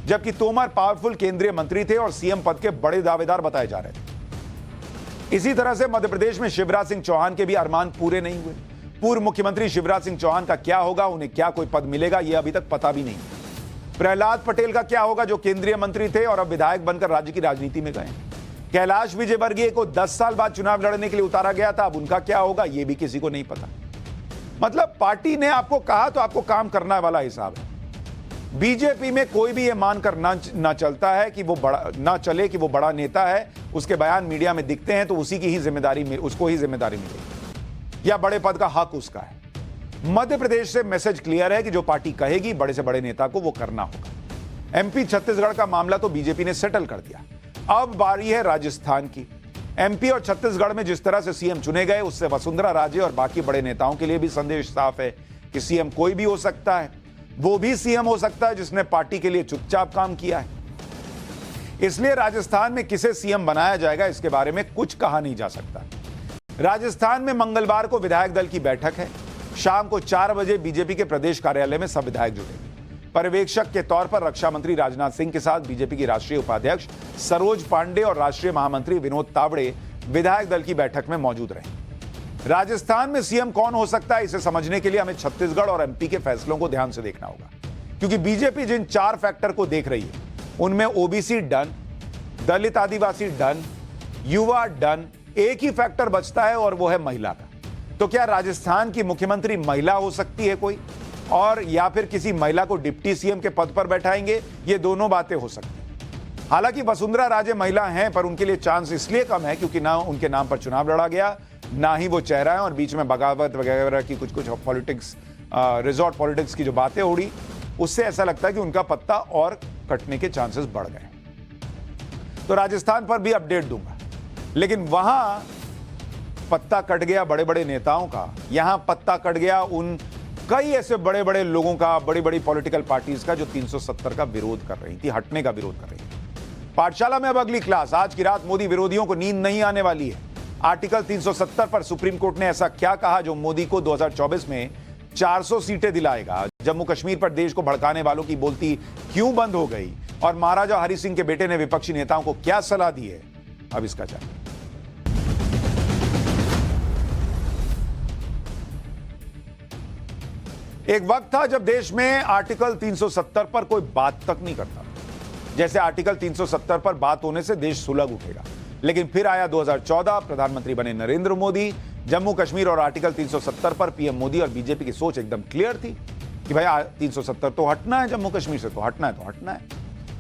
जबकि तोमर पावरफुल केंद्रीय मंत्री थे और सीएम पद के बड़े दावेदार बताए जा रहे थे। इसी तरह से मध्य प्रदेश में शिवराज सिंह चौहान के भी अरमान पूरे नहीं हुए। पूर्व मुख्यमंत्री शिवराज सिंह चौहान का क्या होगा, उन्हें क्या कोई पद मिलेगा, यह अभी तक पता भी नहीं। प्रहलाद पटेल का क्या होगा, जो केंद्रीय मंत्री थे और अब विधायक बनकर राज्य की राजनीति में गए। कैलाश विजयवर्गीय को 10 साल बाद चुनाव लड़ने के लिए उतारा गया था, अब उनका क्या होगा यह भी किसी को नहीं पता। मतलब पार्टी ने आपको कहा तो आपको काम करने वाला हिसाब है। बीजेपी में कोई भी यह मानकर ना चलता है कि वो बड़ा ना चले कि वो बड़ा नेता है, उसके बयान मीडिया में दिखते हैं तो उसी की ही जिम्मेदारी, उसको ही जिम्मेदारी मिलेगी या बड़े पद का हक उसका है। मध्य प्रदेश से मैसेज क्लियर है कि जो पार्टी कहेगी बड़े से बड़े नेता को वो करना होगा। एमपी छत्तीसगढ़ का मामला तो बीजेपी ने सेटल कर दिया। अब बारी है राजस्थान की। एमपी और छत्तीसगढ़ में जिस तरह से सीएम चुने गए, उससे वसुंधरा राजे और बाकी बड़े नेताओं के लिए भी संदेश साफ है कि सीएम कोई भी हो सकता है। वो भी सीएम हो सकता है जिसने पार्टी के लिए चुपचाप काम किया है। इसलिए राजस्थान में किसे सीएम बनाया जाएगा, इसके बारे में कुछ कहा नहीं जा सकता। राजस्थान में मंगलवार को विधायक दल की बैठक है। शाम को 4 बजे बीजेपी के प्रदेश कार्यालय में सब विधायक जुड़ेंगे। पर्यवेक्षक के तौर पर रक्षा मंत्री राजनाथ सिंह के साथ बीजेपी की राष्ट्रीय उपाध्यक्ष सरोज पांडे और राष्ट्रीय महामंत्री विनोद तावड़े विधायक दल की बैठक में मौजूद रहे। राजस्थान में सीएम कौन हो सकता है, इसे समझने के लिए हमें छत्तीसगढ़ और एमपी के फैसलों को ध्यान से देखना होगा, क्योंकि बीजेपी जिन 4 फैक्टर को देख रही है उनमें ओबीसी डन, दलित आदिवासी डन, युवा डन, एक ही फैक्टर बचता है और वो है महिला का। तो क्या राजस्थान की मुख्यमंत्री महिला हो सकती है कोई, और या फिर किसी महिला को डिप्टी सीएम के पद पर बैठाएंगे? ये दोनों बातें हो सकती हैं। हालांकि वसुंधरा राजे महिला हैं, पर उनके लिए चांस इसलिए कम है क्योंकि ना उनके नाम पर चुनाव लड़ा गया, ना ही वो चेहरा है, और बीच में बगावत वगैरह की कुछ पॉलिटिक्स, रिजॉर्ट पॉलिटिक्स की जो बातें उड़ी, उससे ऐसा लगता है कि उनका पत्ता और कटने के चांसेस बढ़ गए। तो राजस्थान पर भी अपडेट दूंगा, लेकिन वहां पत्ता कट गया बड़े बड़े नेताओं का, यहां पत्ता कट गया उन कई ऐसे बड़े बड़े लोगों का, बड़ी बड़ी पॉलिटिकल पार्टीज का, जो 370 का विरोध कर रही थी, हटने का विरोध कर रही थी। पाठशाला में अब अगली क्लास। आज की रात मोदी विरोधियों को नींद नहीं आने वाली है। आर्टिकल 370 पर सुप्रीम कोर्ट ने ऐसा क्या कहा जो मोदी को 2024 में 400 सीटें दिलाएगा? जम्मू कश्मीर पर देश को भड़काने वालों की बोलती क्यों बंद हो गई? और महाराजा हरि सिंह के बेटे ने विपक्षी नेताओं को क्या सलाह दी है? अब इसका जाए। एक वक्त था जब देश में आर्टिकल 370 पर कोई बात तक नहीं करता, जैसे आर्टिकल 370 पर बात होने से देश सुलग उठेगा। लेकिन फिर आया 2014, प्रधानमंत्री बने नरेंद्र मोदी, जम्मू कश्मीर और आर्टिकल 370 पर पीएम मोदी और बीजेपी की सोच एकदम क्लियर थी कि भाई 370 तो हटना है, जम्मू कश्मीर से तो हटना है।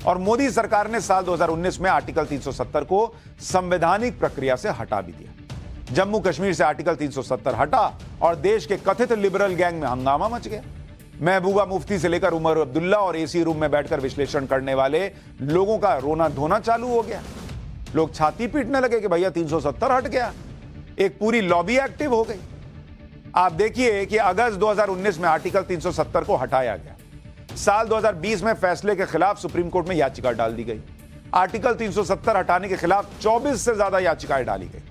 और मोदी सरकार ने साल 2019 में आर्टिकल 370 को संवैधानिक प्रक्रिया से हटा भी दिया। जम्मू कश्मीर से आर्टिकल 370 हटा और देश के कथित लिबरल गैंग में हंगामा मच गया। महबूबा मुफ्ती से लेकर उमर अब्दुल्ला और एसी रूम में बैठकर विश्लेषण करने वाले लोगों का रोना धोना चालू हो गया। लोग छाती पीटने लगे कि भैया 370 हट गया। एक पूरी लॉबी एक्टिव हो गई। आप देखिए कि अगस्त 2019 में आर्टिकल 370 को हटाया गया। साल 2020 में फैसले के खिलाफ सुप्रीम कोर्ट में याचिका डाल दी गई। आर्टिकल 370 हटाने के खिलाफ 24 से ज्यादा याचिकाएं डाली गई।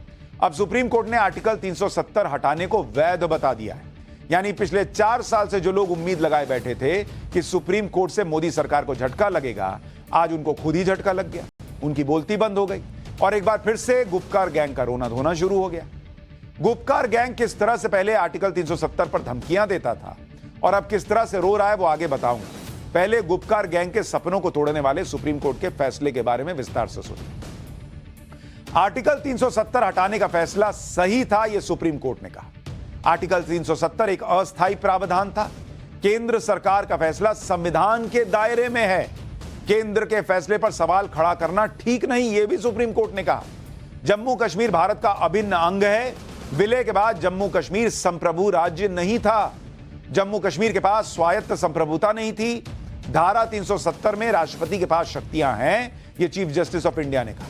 अब सुप्रीम कोर्ट ने आर्टिकल 370 हटाने को वैध बता दिया है। यानी पिछले 4 साल से जो लोग उम्मीद लगाए बैठे थे कि सुप्रीम कोर्ट से मोदी सरकार को झटका लगेगा, आज उनको खुद ही झटका लग गया। उनकी बोलती बंद हो गई और एक बार फिर से गुपकार गैंग का रोना धोना शुरू हो गया। गुपकार गैंग किस तरह से पहले आर्टिकल 370 पर धमकियां देता था और अब किस तरह से रो रहा है वो आगे बताऊंगा। पहले गुपकार गैंग के सपनों को तोड़ने वाले सुप्रीम कोर्ट के फैसले के बारे में विस्तार से सुनिए। आर्टिकल 370 हटाने का फैसला सही था, यह सुप्रीम कोर्ट ने कहा। आर्टिकल 370 एक अस्थायी प्रावधान था। केंद्र सरकार का फैसला संविधान के दायरे में है। केंद्र के फैसले पर सवाल खड़ा करना ठीक नहीं, यह भी सुप्रीम कोर्ट ने कहा। जम्मू कश्मीर भारत का अभिन्न अंग है। विलय के बाद जम्मू कश्मीर संप्रभु राज्य नहीं था। जम्मू कश्मीर के पास स्वायत्त संप्रभुता नहीं थी। धारा 370 में राष्ट्रपति के पास शक्तियां हैं, यह चीफ जस्टिस ऑफ इंडिया ने कहा।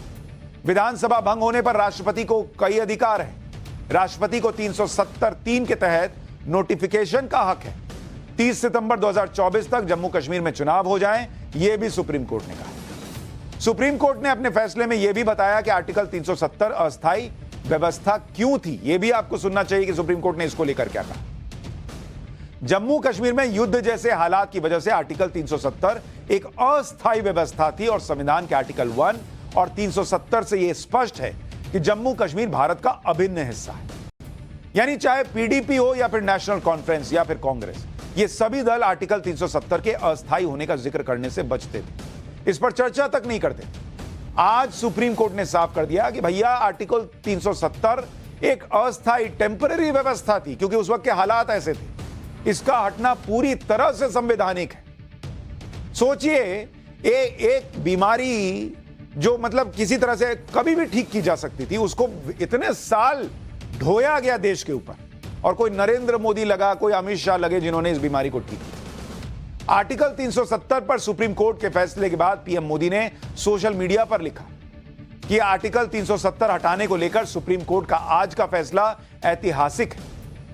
विधानसभा भंग होने पर राष्ट्रपति को कई अधिकार हैं। राष्ट्रपति को 370(3) के तहत नोटिफिकेशन का हक है। 30 सितंबर 2024 तक जम्मू कश्मीर में चुनाव हो जाएं, यह भी सुप्रीम कोर्ट ने कहा। सुप्रीम कोर्ट ने अपने फैसले में यह भी बताया कि आर्टिकल 370 अस्थायी व्यवस्था क्यों थी। यह भी आपको सुनना चाहिए कि सुप्रीम कोर्ट ने इसको लेकर क्या कहा। जम्मू कश्मीर में युद्ध जैसे हालात की वजह से आर्टिकल 370 एक अस्थायी व्यवस्था थी और संविधान के आर्टिकल 1 और 370 से यह स्पष्ट है कि जम्मू कश्मीर भारत का अभिन्न हिस्सा है। यानी चाहे पीडीपी हो या फिर नेशनल कॉन्फ्रेंस या फिर कांग्रेस, ये सभी दल आर्टिकल 370 के अस्थायी होने का जिक्र करने से बचते थे, इस पर चर्चा तक नहीं करते। आज सुप्रीम कोर्ट ने साफ कर दिया कि भैया आर्टिकल 370 एक अस्थायी टेम्पररी व्यवस्था थी, क्योंकि उस वक्त के हालात ऐसे थे। इसका हटना पूरी तरह से संवैधानिक है। सोचिए, एक बीमारी जो मतलब किसी तरह से कभी भी ठीक की जा सकती थी, उसको इतने साल ढोया गया देश के ऊपर, और कोई नरेंद्र मोदी लगा, कोई अमित शाह लगे जिन्होंने इस बीमारी को ठीक किया। आर्टिकल 370 पर सुप्रीम कोर्ट के फैसले के बाद पीएम मोदी ने सोशल मीडिया पर लिखा कि आर्टिकल 370 हटाने को लेकर सुप्रीम कोर्ट का आज का फैसला ऐतिहासिक है,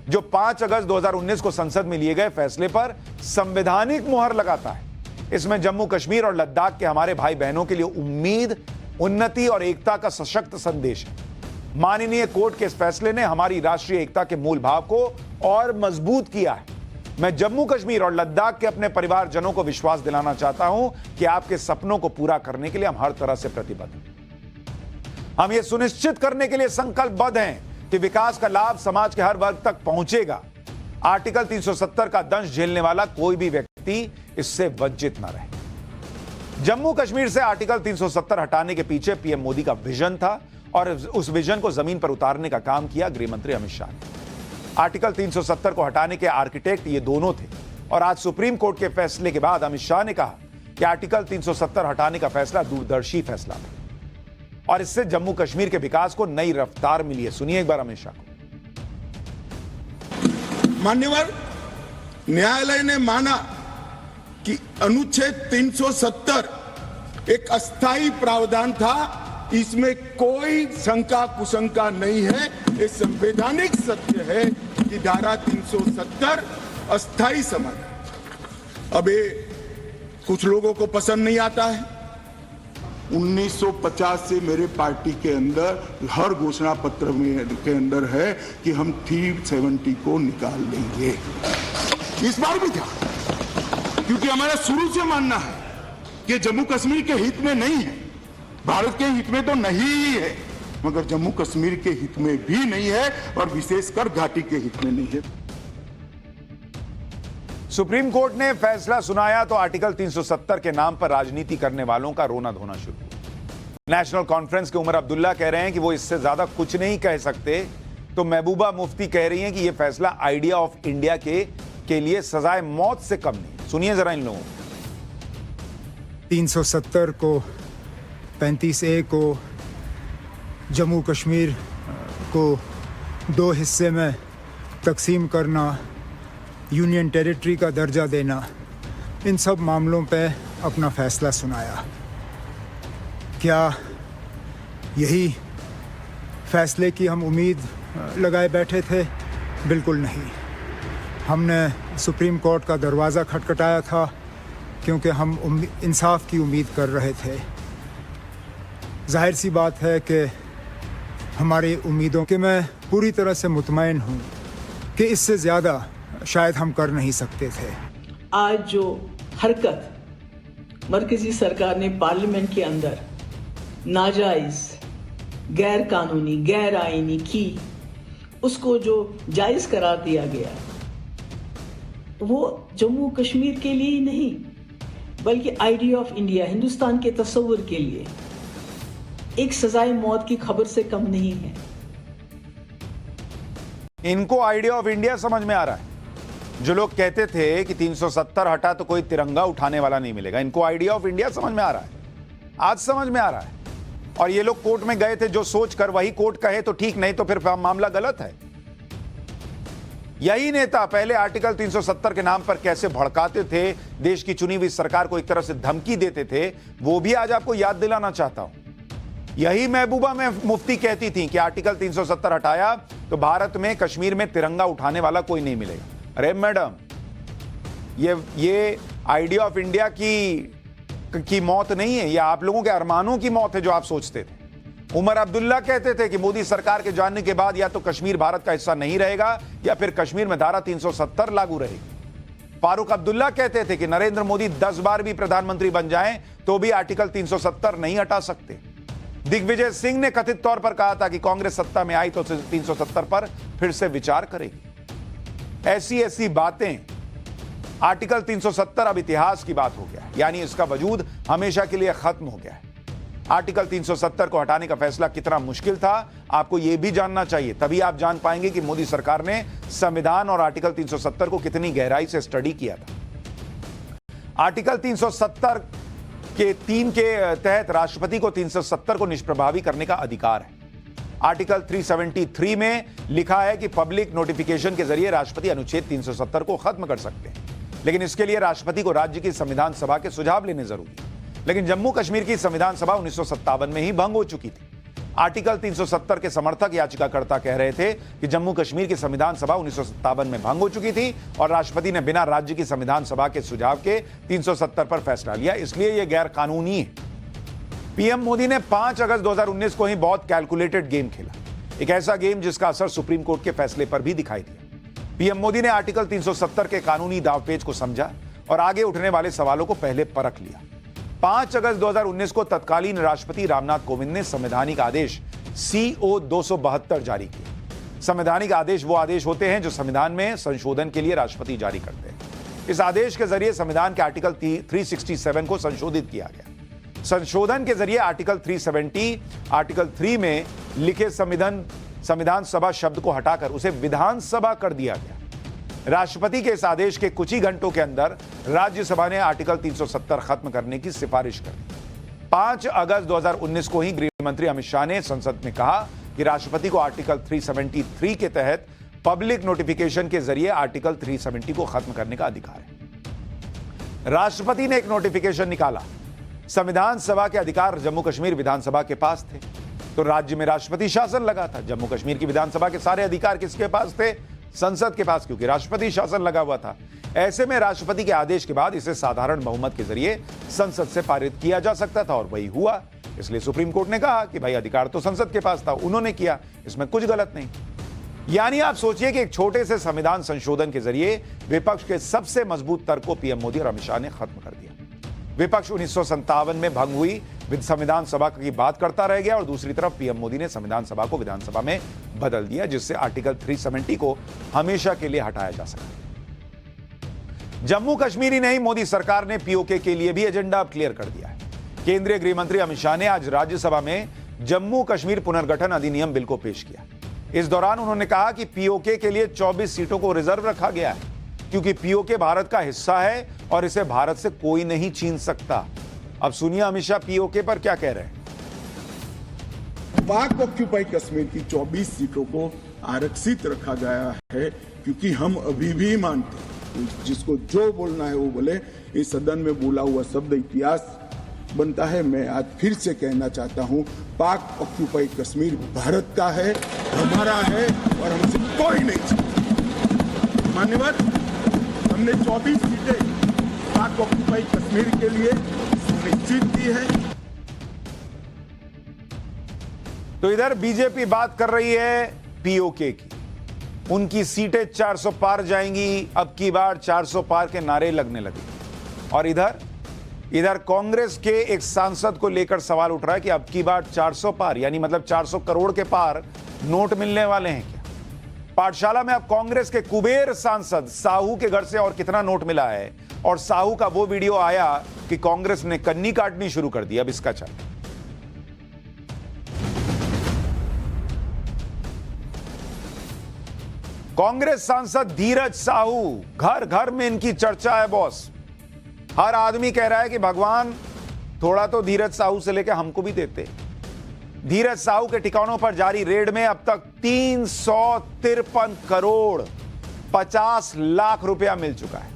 जो 5 अगस्त 2019 को संसद में लिए गए फैसले पर संवैधानिक मुहर लगाता है। इसमें जम्मू कश्मीर और लद्दाख के हमारे भाई बहनों के लिए उम्मीद, उन्नति और एकता का सशक्त संदेश है। माननीय कोर्ट के इस फैसले ने हमारी राष्ट्रीय एकता के मूल भाव को और मजबूत किया है। मैं जम्मू कश्मीर और लद्दाख के अपने परिवारजनों को विश्वास दिलाना चाहता हूं कि आपके सपनों को पूरा करने के लिए हम हर तरह से प्रतिबद्ध हैं। हम ये सुनिश्चित करने के लिए संकल्पबद्ध हैं कि विकास का लाभ समाज के हर वर्ग तक पहुंचेगा। आर्टिकल 370 का दंश झेलने वाला कोई भी व्यक्ति इससे वंचित न रहे। जम्मू कश्मीर से आर्टिकल 370 हटाने के पीछे पीएम मोदी का विजन था और उस विजन को जमीन पर उतारने का काम किया गृह मंत्री अमित शाह ने। आर्टिकल 370 को हटाने के आर्किटेक्ट ये दोनों थे और आज सुप्रीम कोर्ट के फैसले के बाद अमित शाह ने कहा कि आर्टिकल 370 हटाने का फैसला दूरदर्शी फैसला था और इससे जम्मू कश्मीर के विकास को नई रफ्तार मिली है। सुनिए एक बार अमित शाह को। मान्यवर न्यायालय ने माना कि अनुच्छेद 370 एक अस्थायी प्रावधान था, इसमें कोई शंका कुशंका नहीं है। ये संवैधानिक सत्य है कि धारा 370 अस्थायी समाधान। अब ये कुछ लोगों को पसंद नहीं आता है। 1950 से मेरे पार्टी के अंदर हर घोषणा पत्र में के अंदर है कि हम 370 को निकाल देंगे। इस बार भी था, क्योंकि हमारा शुरू से मानना है कि जम्मू कश्मीर के हित में नहीं है, भारत के हित में तो नहीं ही है, मगर जम्मू कश्मीर के हित में भी नहीं है और विशेषकर घाटी के हित में नहीं है। सुप्रीम कोर्ट ने फैसला सुनाया तो आर्टिकल 370 के नाम पर राजनीति करने वालों का रोना धोना शुरू हुआ। नेशनल कॉन्फ्रेंस के उमर अब्दुल्ला कह रहे हैं कि वो इससे ज्यादा कुछ नहीं कह सकते, तो महबूबा मुफ्ती कह रही हैं कि यह फैसला आइडिया ऑफ इंडिया के लिए सजाए मौत से कम नहीं। सुनिए जरा इन लोगों को। 370 को 35A को जम्मू कश्मीर को 2 हिस्से में तकसीम करना, यूनियन टेरिटरी का दर्जा देना, इन सब मामलों पे अपना फैसला सुनाया। क्या यही फैसले की हम उम्मीद लगाए बैठे थे? बिल्कुल नहीं। हमने सुप्रीम कोर्ट का दरवाज़ा खटखटाया था क्योंकि हम इंसाफ की उम्मीद कर रहे थे। जाहिर सी बात है कि हमारी उम्मीदों के मैं पूरी तरह से मुतमईन हूँ कि इससे ज़्यादा शायद हम कर नहीं सकते थे। आज जो हरकत मरकजी सरकार ने पार्लियामेंट के अंदर नाजायज, गैर कानूनी, गैर आईनी की, उसको जो जायज करार दिया गया, वो जम्मू कश्मीर के लिए ही नहीं बल्कि आइडिया ऑफ इंडिया, हिंदुस्तान के तस्वुर के लिए एक सजाए मौत की खबर से कम नहीं है। इनको आइडिया ऑफ इंडिया समझ में आ रहा है। जो लोग कहते थे कि 370 हटा तो कोई तिरंगा उठाने वाला नहीं मिलेगा, इनको आइडिया ऑफ इंडिया समझ में आ रहा है। आज समझ में आ रहा है। और ये लोग कोर्ट में गए थे जो सोच कर वही कोर्ट कहे तो ठीक, नहीं तो फिर मामला गलत है। यही नेता पहले आर्टिकल 370 के नाम पर कैसे भड़काते थे, देश की चुनी हुई सरकार को एक तरह से धमकी देते थे, वो भी आज आपको याद दिलाना चाहता हूं। यही महबूबा में मुफ्ती कहती थी कि आर्टिकल 370 हटाया तो भारत में कश्मीर में तिरंगा उठाने वाला कोई नहीं मिलेगा। अरे मैडम, ये आइडिया ऑफ इंडिया की मौत नहीं है, ये आप लोगों के अरमानों की मौत है जो आप सोचते थे। उमर अब्दुल्ला कहते थे कि मोदी सरकार के जानने के बाद या तो कश्मीर भारत का हिस्सा नहीं रहेगा या फिर कश्मीर में धारा 370 लागू रहेगी। फारूक अब्दुल्ला कहते थे कि नरेंद्र मोदी 10 बार भी प्रधानमंत्री बन जाएं तो भी आर्टिकल 370 नहीं हटा सकते। दिग्विजय सिंह ने कथित तौर पर कहा था कि कांग्रेस सत्ता में आई तो 370 पर फिर से विचार करेगी। ऐसी बातें। आर्टिकल 370 अब इतिहास की बात हो गया, यानी इसका वजूद हमेशा के लिए खत्म हो गया है। आर्टिकल 370 को हटाने का फैसला कितना मुश्किल था, आपको यह भी जानना चाहिए। तभी आप जान पाएंगे कि मोदी सरकार ने संविधान और आर्टिकल 370 को कितनी गहराई से स्टडी किया था। आर्टिकल 370 के 3 के तहत राष्ट्रपति को 370 को निष्प्रभावी करने का अधिकार है। आर्टिकल 373 में लिखा है कि पब्लिक नोटिफिकेशन के जरिए राष्ट्रपति अनुच्छेद 370 को खत्म कर सकते हैं, लेकिन इसके लिए राष्ट्रपति को राज्य की संविधान सभा के सुझाव लेने जरूरी है। लेकिन जम्मू कश्मीर की संविधान सभा 1957 में ही भंग हो चुकी थी। आर्टिकल 370 के समर्थक याचिकाकर्ता कह रहे थे कि जम्मू कश्मीर की संविधान सभा 1957 में भंग हो चुकी थी और राष्ट्रपति ने बिना राज्य की संविधान सभा के सुझाव के 370 पर फैसला लिया, इसलिए यह गैर कानूनी है। पीएम मोदी ने 5 अगस्त 2019 को ही बहुत कैलकुलेटेड गेम खेला, एक ऐसा गेम जिसका असर सुप्रीम कोर्ट के फैसले पर भी दिखाई दिया। पीएम मोदी ने आर्टिकल 370 के कानूनी दावपेच को समझा और आगे उठने वाले सवालों को पहले परख लिया। 5 अगस्त 2019 को तत्कालीन राष्ट्रपति रामनाथ कोविंद ने संवैधानिक आदेश CO 272 जारी किया। संवैधानिक आदेश वो आदेश होते हैं जो संविधान में संशोधन के लिए राष्ट्रपति जारी करते हैं। इस आदेश के जरिए संविधान के आर्टिकल 367 को संशोधित किया गया। संशोधन के जरिए आर्टिकल 370 आर्टिकल 3 में लिखे संविधान सभा शब्द को हटाकर उसे विधानसभा कर दिया गया। राष्ट्रपति के इस आदेश के कुछ ही घंटों के अंदर राज्यसभा ने आर्टिकल 370 खत्म करने की सिफारिश कर दी। 5 अगस्त 2019 को ही गृह मंत्री अमित शाह ने संसद में कहा कि राष्ट्रपति को आर्टिकल 373 के तहत पब्लिक नोटिफिकेशन के जरिए आर्टिकल 370 को खत्म करने का अधिकार है। राष्ट्रपति ने एक नोटिफिकेशन निकाला। संविधान सभा के अधिकार जम्मू कश्मीर विधानसभा के पास थे, तो राज्य में राष्ट्रपति शासन लगा था। जम्मू कश्मीर की विधानसभा के सारे अधिकार किसके पास थे? संसद के पास, क्योंकि राष्ट्रपति शासन लगा हुआ था। ऐसे में राष्ट्रपति के आदेश के बाद इसे साधारण बहुमत के जरिए संसद से पारित किया जा सकता था और वही हुआ। इसलिए सुप्रीम कोर्ट ने कहा कि भाई अधिकार तो संसद के पास था, उन्होंने किया, इसमें कुछ गलत नहीं। यानी आप सोचिए कि एक छोटे से संविधान संशोधन के जरिए विपक्ष के सबसे मजबूत तर्क को पीएम मोदी और अमित शाह ने खत्म कर दिया। विपक्ष 1957 में भंग हुई संविधान सभा की बात करता रह गया और दूसरी तरफ पीएम मोदी ने संविधान सभा को विधानसभा में बदल दिया, जिससे आर्टिकल 370 को हमेशा के लिए हटाया जा सका। जम्मू कश्मीर ही नहीं, मोदी सरकार ने पीओके के लिए भी एजेंडा अब क्लियर कर दिया है। केंद्रीय गृह मंत्री अमित शाह ने आज राज्यसभा में जम्मू कश्मीर पुनर्गठन अधिनियम बिल को पेश किया। इस दौरान उन्होंने कहा कि पीओके के लिए 24 सीटों को रिजर्व रखा गया है, क्योंकि पीओके भारत का हिस्सा है और इसे भारत से कोई नहीं छीन सकता। अब सुनिए अमित शाह पीओके पर क्या कह रहे हैं। पाक ऑक्यूपाई कश्मीर की 24 सीटों को आरक्षित रखा गया है, क्योंकि हम अभी भी मानते हैं जिसको जो बोलना है वो बोले। इस सदन में बोला हुआ शब्द इतिहास बनता है। मैं आज फिर से कहना चाहता हूं, पाक ऑक्यूपाई कश्मीर भारत का है, हमारा है और हमसे कोई नहीं छीन। मान्यवर, हमने 24 सीटें पाक ऑक्यूपाई कश्मीर के लिए सुनिश्चित की है। तो इधर बीजेपी बात कर रही है पीओके की, उनकी सीटें 400 पार जाएंगी, अब की बार 400 पार के नारे लगने लगे। और इधर कांग्रेस के एक सांसद को लेकर सवाल उठ रहा है कि अब की बार 400 पार यानी मतलब 400 करोड़ के पार नोट मिलने वाले हैं क्या। पाठशाला में अब कांग्रेस के कुबेर सांसद साहू के घर से और कितना नोट मिला है, और साहू का वो वीडियो आया कि कांग्रेस ने कन्नी काटनी शुरू कर दी। अब इसका चल कांग्रेस सांसद धीरज साहू, घर घर में इनकी चर्चा है बॉस। हर आदमी कह रहा है कि भगवान थोड़ा तो धीरज साहू से लेकर हमको भी देते। धीरज साहू के ठिकानों पर जारी रेड में अब तक 353 करोड़ 50 लाख रुपया मिल चुका है।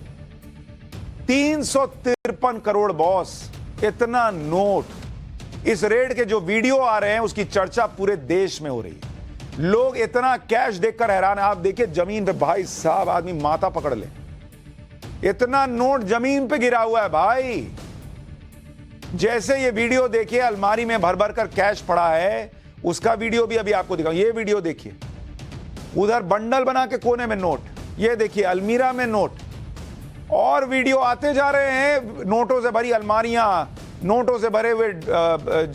353 करोड़ बॉस, इतना नोट। इस रेड के जो वीडियो आ रहे हैं उसकी चर्चा पूरे देश में हो रही है। लोग इतना कैश देखकर हैरान है। आप देखिए जमीन पे, भाई साहब आदमी माथा पकड़ ले, इतना नोट जमीन पे गिरा हुआ है भाई। जैसे ये वीडियो देखिए, अलमारी में भर भर कर कैश पड़ा है, उसका वीडियो भी अभी आपको दिखाऊं। ये वीडियो देखिए, उधर बंडल बना के कोने में नोट, ये देखिए अलमीरा में नोट, और वीडियो आते जा रहे हैं। नोटों से भरी अलमारियां, नोटों से भरे हुए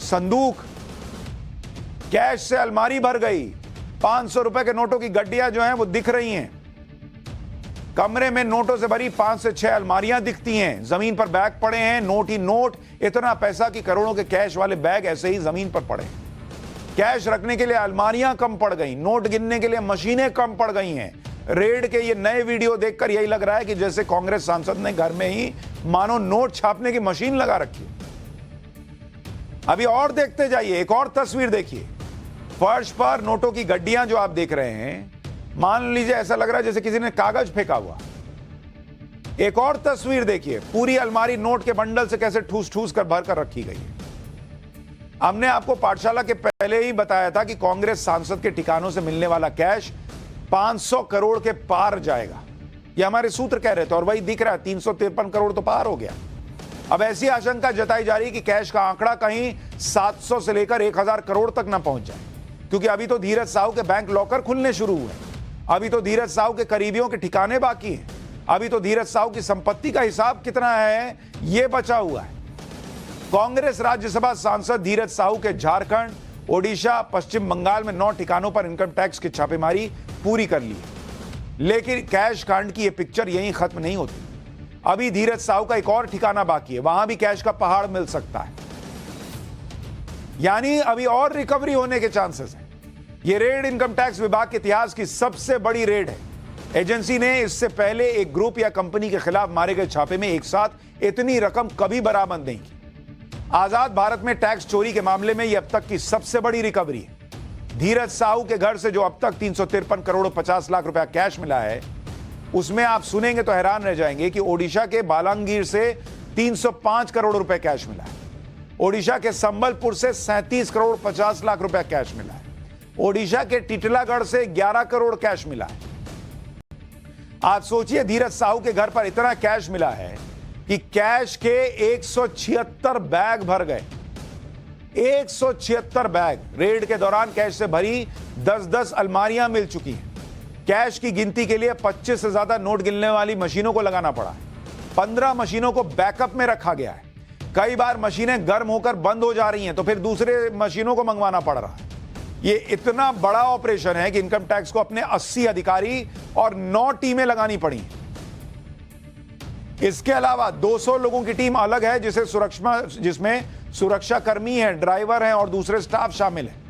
संदूक, कैश से अलमारी भर गई। 500 रुपए के नोटों की गड्डियां जो हैं वो दिख रही हैं। कमरे में नोटों से भरी 5 से 6 अलमारियां दिखती हैं। जमीन पर बैग पड़े हैं, नोट ही नोट। इतना पैसा कि करोड़ों के कैश वाले बैग ऐसे ही जमीन पर पड़े। कैश रखने के लिए अलमारियां कम पड़ गई, नोट गिनने के लिए मशीनें कम पड़ गई हैं। रेड के ये नए वीडियो देखकर यही लग रहा है कि जैसे कांग्रेस सांसद ने घर में ही मानो नोट छापने की मशीन लगा रखी। अभी और देखते जाइए, एक और तस्वीर देखिए। फर्श पर नोटों की गड्डियां जो आप देख रहे हैं, मान लीजिए ऐसा लग रहा है जैसे किसी ने कागज फेंका हुआ। एक और तस्वीर देखिए, पूरी अलमारी नोट के बंडल से कैसे ठूस ठूस कर भर कर रखी गई है। हमने आपको पाठशाला के पहले ही बताया था कि कांग्रेस सांसद के ठिकानों से मिलने वाला कैश 500 करोड़ के पार जाएगा। यह हमारे सूत्र कह रहे थे और वही दिख रहा है, 353 करोड़ तो पार हो गया। अब ऐसी आशंका जताई जा रही है कि कैश का आंकड़ा कहीं 700 से लेकर 1000 करोड़ तक ना पहुंच जाए, क्योंकि अभी तो धीरज साहू के बैंक लॉकर खुलने शुरू हुए, अभी तो धीरज साहू के करीबियों के ठिकाने बाकी हैं, अभी तो धीरज साहू की संपत्ति का हिसाब कितना है ये बचा हुआ है। कांग्रेस राज्यसभा सांसद धीरज साहू के झारखंड, ओडिशा, पश्चिम बंगाल में 9 ठिकानों पर इनकम टैक्स की छापेमारी पूरी कर ली है। लेकिन कैश कांड की यह पिक्चर यहीं खत्म नहीं होती। अभी धीरज साहू का एक और ठिकाना बाकी है, वहां भी कैश का पहाड़ मिल सकता है, यानी अभी और रिकवरी होने के चांसेस हैं। यह रेड इनकम टैक्स विभाग के इतिहास की सबसे बड़ी रेड है। एजेंसी ने इससे पहले एक ग्रुप या कंपनी के खिलाफ मारे गए छापे में एक साथ इतनी रकम कभी बरामद नहीं की। आजाद भारत में टैक्स चोरी के मामले में यह अब तक की सबसे बड़ी रिकवरी है। धीरज साहू के घर से जो अब तक 353 करोड़ 50 लाख रुपया कैश मिला है, उसमें आप सुनेंगे तो हैरान रह जाएंगे कि ओडिशा के बालांगीर से 305 करोड़ रुपए कैश मिला है, ओडिशा के संबलपुर से 37 करोड़ 50 लाख रुपया कैश मिला है, ओडिशा के टिटलागढ़ से 11 करोड़ कैश मिला है। आज सोचिए, धीरज साहू के घर पर इतना कैश मिला है कि कैश के 176 बैग भर गए। 176 बैग। रेड के दौरान कैश से भरी 10-10 अलमारियां मिल चुकी हैं। कैश की गिनती के लिए 25 से ज्यादा नोट गिनने वाली मशीनों को लगाना पड़ा है। 15 मशीनों को बैकअप में रखा गया है। कई बार मशीनें गर्म होकर बंद हो जा रही हैं तो फिर दूसरे मशीनों को मंगवाना पड़ रहा है। ये इतना बड़ा ऑपरेशन है कि इनकम टैक्स को अपने 80 अधिकारी और 9 टीमें लगानी पड़ी। इसके अलावा 200 लोगों की टीम अलग है जिसमें सुरक्षा कर्मी हैं, ड्राइवर हैं और दूसरे स्टाफ शामिल हैं।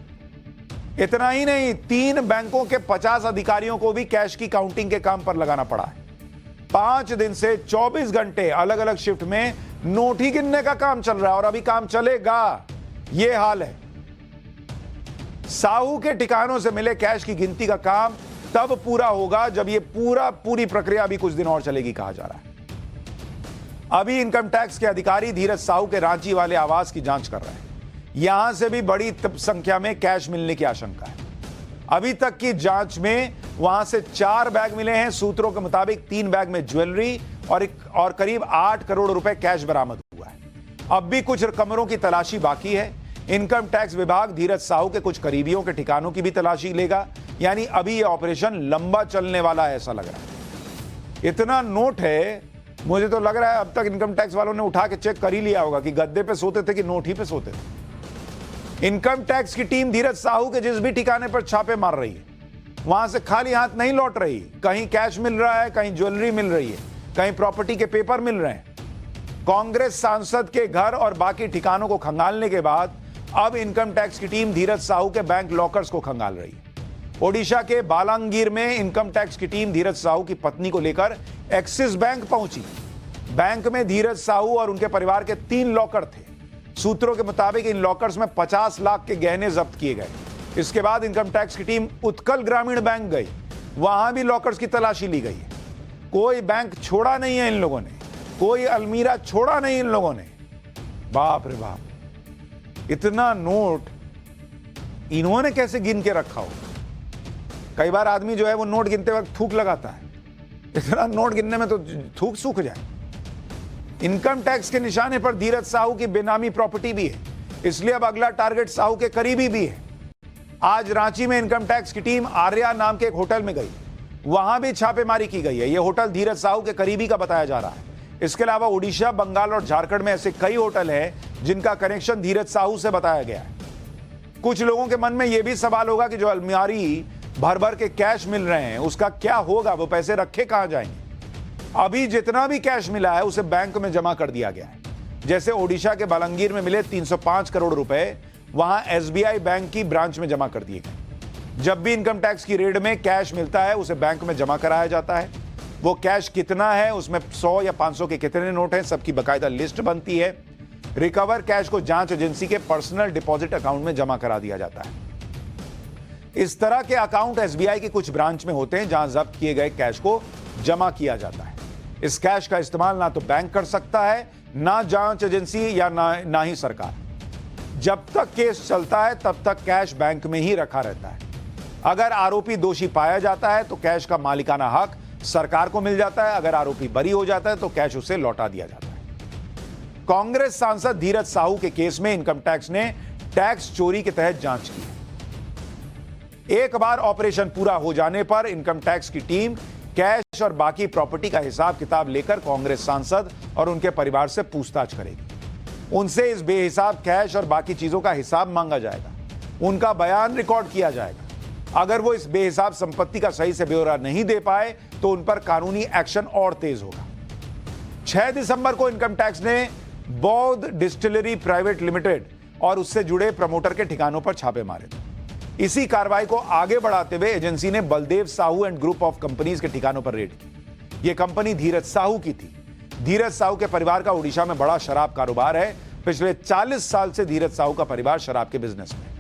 इतना ही नहीं, 3 बैंकों के 50 अधिकारियों को भी कैश की काउंटिंग के काम पर लगाना पड़ा है। 5 दिन से 24 घंटे अलग अलग शिफ्ट में नोट ही गिनने का काम चल रहा है और अभी काम चलेगा। यह हाल है। साहू के ठिकानों से मिले कैश की गिनती का काम तब पूरा होगा जब यह पूरी प्रक्रिया अभी कुछ दिन और चलेगी, कहा जा रहा है। अभी इनकम टैक्स के अधिकारी धीरज साहू के रांची वाले आवास की जांच कर रहे हैं। यहां से भी बड़ी संख्या में कैश मिलने की आशंका है। अभी तक की जांच में वहां से 4 बैग मिले हैं। सूत्रों के मुताबिक 3 बैग में ज्वेलरी और करीब 8 करोड़ रुपए कैश बरामद हुआ है। अब भी कुछ कमरों की तलाशी बाकी है। इनकम टैक्स विभाग धीरज साहू के कुछ करीबियों के ठिकानों की भी तलाशी लेगा। यानी अभी यह ऑपरेशन लंबा चलने वाला है, ऐसा लग रहा है। इतना नोट है, मुझे तो लग रहा है अब तक इनकम टैक्स वालों ने उठा के चेक कर ही लिया होगा कि गद्दे पे सोते थे कि नोट ही पे सोते थे। इनकम टैक्स की टीम धीरज साहू के जिस भी ठिकाने पर छापे मार रही है, वहां से खाली हाथ नहीं लौट रही। कहीं कैश मिल रहा है, कहीं ज्वेलरी मिल रही है, कहीं प्रॉपर्टी के पेपर मिल रहे हैं। कांग्रेस सांसद के घर और बाकी ठिकानों को खंगालने के बाद अब इनकम टैक्स की टीम धीरज साहू के बैंक लॉकर्स को खंगाल रही है। ओडिशा के बालांगीर में इनकम टैक्स की टीम धीरज साहू की पत्नी को लेकर एक्सिस बैंक पहुंची। बैंक में धीरज साहू और उनके परिवार के 3 लॉकर थे। सूत्रों के मुताबिक इन लॉकर्स में 50 लाख के गहने जब्त किए गए। इसके बाद इनकम टैक्स की टीम उत्कल ग्रामीण बैंक गई। वहां भी लॉकर्स की तलाशी ली गई है। कोई बैंक छोड़ा नहीं है इन लोगों ने, कोई अलमीरा छोड़ा नहीं इन लोगों ने। बाप रे बाप, इतना नोट इन्होंने कैसे गिन के रखा हो। कई बार आदमी जो है वो नोट गिनते वक्त थूक लगाता है। इतना नोट गिनने में तो थूक सूख जाए। इनकम टैक्स के निशाने पर धीरज साहू की बेनामी प्रॉपर्टी भी है, इसलिए अब अगला टारगेट साहू के करीबी भी है। आज रांची में इनकम टैक्स की टीम आर्या नाम के एक होटल में गई। वहां भी छापेमारी की गई है। यह होटल धीरज साहू के करीबी का बताया जा रहा है। इसके अलावा उड़ीसा, बंगाल और झारखंड में ऐसे कई होटल हैं जिनका कनेक्शन धीरज साहू से बताया गया है। कुछ लोगों के मन में यह भी सवाल होगा कि जो अलमारी भर भर के कैश मिल रहे हैं उसका क्या होगा, वो पैसे रखे कहां जाएंगे। अभी जितना भी कैश मिला है उसे बैंक में जमा कर दिया गया है। जैसे ओडिशा के बालांगीर में मिले 305 करोड़ रुपए वहां एसबीआई बैंक की ब्रांच में जमा कर दिए गए। जब भी इनकम टैक्स की रेड में कैश मिलता है उसे बैंक में जमा कराया जाता है। वो कैश कितना है, उसमें 100 या 500 के कितने नोट हैं, सबकी बकायदा लिस्ट बनती है। रिकवर कैश को जांच एजेंसी के पर्सनल डिपॉजिट अकाउंट में जमा करा दिया जाता है। इस तरह के अकाउंट एसबीआई की कुछ ब्रांच में होते हैं जहां जब्त किए गए कैश को जमा किया जाता है। इस कैश का इस्तेमाल ना तो बैंक कर सकता है, ना जांच एजेंसी या ना ही सरकार। जब तक केस चलता है तब तक कैश बैंक में ही रखा रहता है। अगर आरोपी दोषी पाया जाता है तो कैश का मालिकाना हक सरकार को मिल जाता है। अगर आरोपी बरी हो जाता है तो कैश उसे लौटा दिया जाता है। कांग्रेस सांसद धीरज साहू के केस में इनकम टैक्स ने टैक्स चोरी के तहत जांच की है। एक बार ऑपरेशन पूरा हो जाने पर इनकम टैक्स की टीम कैश और बाकी प्रॉपर्टी का हिसाब किताब लेकर कांग्रेस सांसद और उनके परिवार से पूछताछ करेगी। उनसे इस बेहिसाब कैश और बाकी चीजों का हिसाब मांगा जाएगा। उनका बयान रिकॉर्ड किया जाएगा। अगर वो इस बेहिसाब संपत्ति का सही से ब्यौरा नहीं दे पाए तो उन पर कानूनी एक्शन और तेज होगा। 6 दिसंबर को इनकम टैक्स ने बौद्ध डिस्टिलरी प्राइवेट लिमिटेड और उससे जुड़े प्रमोटर के ठिकानों पर छापे मारे थे। इसी कार्रवाई को आगे बढ़ाते हुए एजेंसी ने Baldev Sahu and group of companies के ठिकानों पर रेड की। यह कंपनी धीरज साहू की थी। धीरज साहू के परिवार का उड़ीसा में बड़ा शराब कारोबार है। पिछले 40 साल से धीरज साहू का परिवार शराब के बिजनेस में।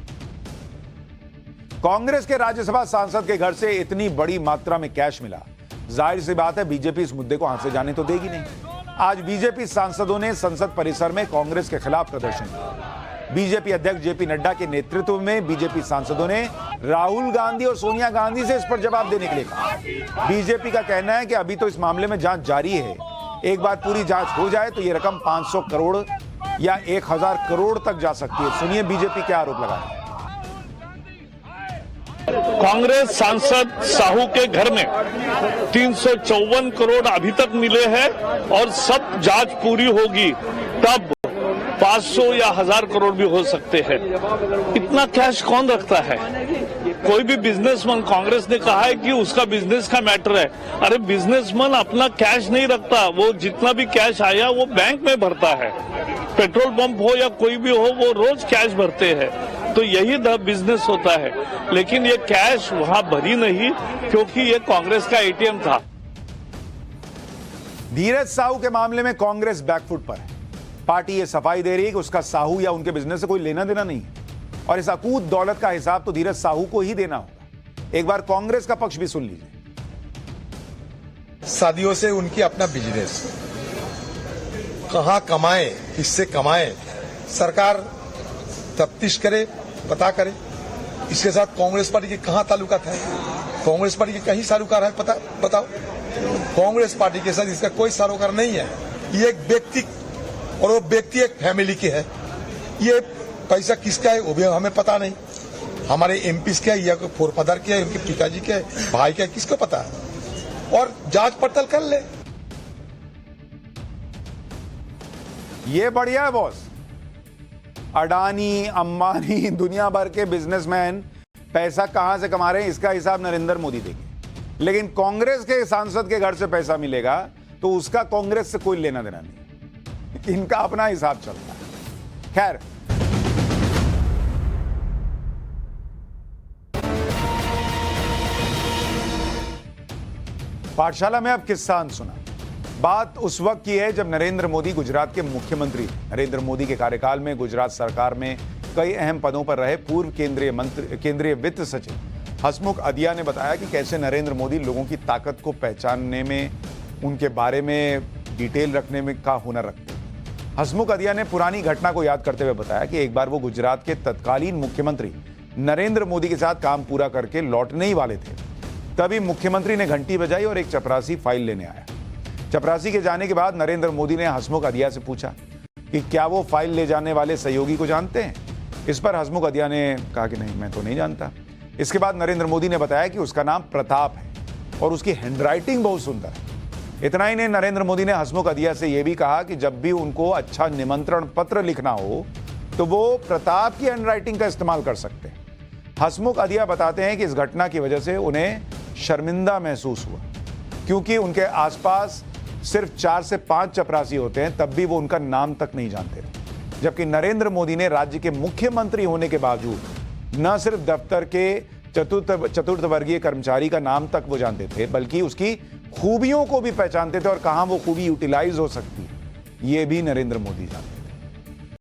कांग्रेस के राज्यसभा सांसद के घर से इतनी बड़ी मात्रा में कैश मिला, जाहिर सी बात है बीजेपी इस मुद्दे को हाथ से जाने तो देगी नहीं। आज बीजेपी सांसदों ने संसद परिसर में कांग्रेस के खिलाफ प्रदर्शन किया। बीजेपी अध्यक्ष जेपी नड्डा के नेतृत्व में बीजेपी सांसदों ने राहुल गांधी और सोनिया गांधी से इस पर जवाब देने के लिए कहा। बीजेपी का कहना है कि अभी तो इस मामले में जांच जारी है। एक बार पूरी जांच हो जाए तो यह रकम 500 करोड़ या 1000 करोड़ तक जा सकती है। सुनिए बीजेपी क्या आरोप लगा रही है। कांग्रेस सांसद साहू के घर में 354 करोड़ अभी तक मिले हैं और सब जांच पूरी होगी तब 500 या 1000 करोड़ भी हो सकते हैं। इतना कैश कौन रखता है? कोई भी बिजनेसमैन, कांग्रेस ने कहा है कि उसका बिजनेस का मैटर है। अरे बिजनेसमैन अपना कैश नहीं रखता, वो जितना भी कैश आया वो बैंक में भरता है। पेट्रोल पंप हो या कोई भी हो, वो रोज कैश भरते हैं। तो यही बिजनेस होता है। लेकिन ये कैश वहां भरी नहीं, क्योंकि ये कांग्रेस का एटीएम था। धीरज साहू के मामले में कांग्रेस बैकफुट पर है। पार्टी ये सफाई दे रही है कि उसका साहू या उनके बिजनेस से कोई लेना देना नहीं है और इस अकूत दौलत का हिसाब तो धीरज साहू को ही देना होगा। एक बार कांग्रेस का पक्ष भी सुन लीजिए। सदियों से उनकी अपना बिजनेस, कहां कमाए, किससे कमाए, सरकार तफ्तीश करे, पता करे। इसके साथ कांग्रेस पार्टी के कहां ताल्लुकात है? कांग्रेस पार्टी के कहीं सारूकार है, पता बताओ। कांग्रेस पार्टी के साथ इसका कोई सारोकार नहीं है। ये एक व्यक्ति, और वो व्यक्ति एक फैमिली के है। ये पैसा किसका है वो भी हमें पता नहीं। हमारे एमपी के या फोरफादर के, उनके पिताजी के, भाई के, किसको पता है? और जांच पड़ताल कर ले। ये बढ़िया है बॉस। अडानी, अंबानी, दुनिया भर के बिजनेसमैन पैसा कहां से कमा रहे हैं इसका हिसाब नरेंद्र मोदी देंगे। लेकिन कांग्रेस के सांसद के घर से पैसा मिलेगा तो उसका कांग्रेस से कोई लेना देना नहीं। इनका अपना हिसाब चलता है। खैर, पाठशाला में अब किस्सा सुना। बात उस वक्त की है जब नरेंद्र मोदी गुजरात के मुख्यमंत्री। नरेंद्र मोदी के कार्यकाल में गुजरात सरकार में कई अहम पदों पर रहे पूर्व केंद्रीय वित्त सचिव हसमुख अदिया ने बताया कि कैसे नरेंद्र मोदी लोगों की ताकत को पहचानने में, उनके बारे में डिटेल रखने में का हुनर रखते हैं। हसमुख अदिया ने पुरानी घटना को याद करते हुए बताया कि एक बार वो गुजरात के तत्कालीन मुख्यमंत्री नरेंद्र मोदी के साथ काम पूरा करके लौटने ही वाले थे। तभी मुख्यमंत्री ने घंटी बजाई और एक चपरासी फाइल लेने आया। चपरासी के जाने के बाद नरेंद्र मोदी ने हसमुख अदिया से पूछा कि क्या वो फाइल ले जाने वाले सहयोगी को जानते हैं। इस पर हसमुख अदिया ने कहा कि नहीं, मैं तो नहीं जानता। इसके बाद नरेंद्र मोदी ने बताया कि उसका नाम प्रताप है और उसकी हैंडराइटिंग बहुत सुंदर है। इतना ही नहीं, नरेंद्र मोदी ने हसमुख अदिया से यह भी कहा कि जब भी उनको अच्छा निमंत्रण पत्र लिखना हो तो वो प्रताप की हैंडराइटिंग का इस्तेमाल कर सकते हैं। हसमुख अदिया बताते हैं कि इस घटना की वजह से उन्हें शर्मिंदा महसूस हुआ, क्योंकि उनके आसपास सिर्फ 4 से 5 चपरासी होते हैं, तब भी वो उनका नाम तक नहीं जानते थे। जबकि नरेंद्र मोदी ने राज्य के मुख्यमंत्री होने के बावजूद न सिर्फ दफ्तर के चतुर्थ वर्गीय कर्मचारी का नाम तक वो जानते थे, बल्कि उसकी खूबियों को भी पहचानते थे और कहां वो खूबी यूटिलाइज हो सकती है ये भी नरेंद्र मोदी जानते थे।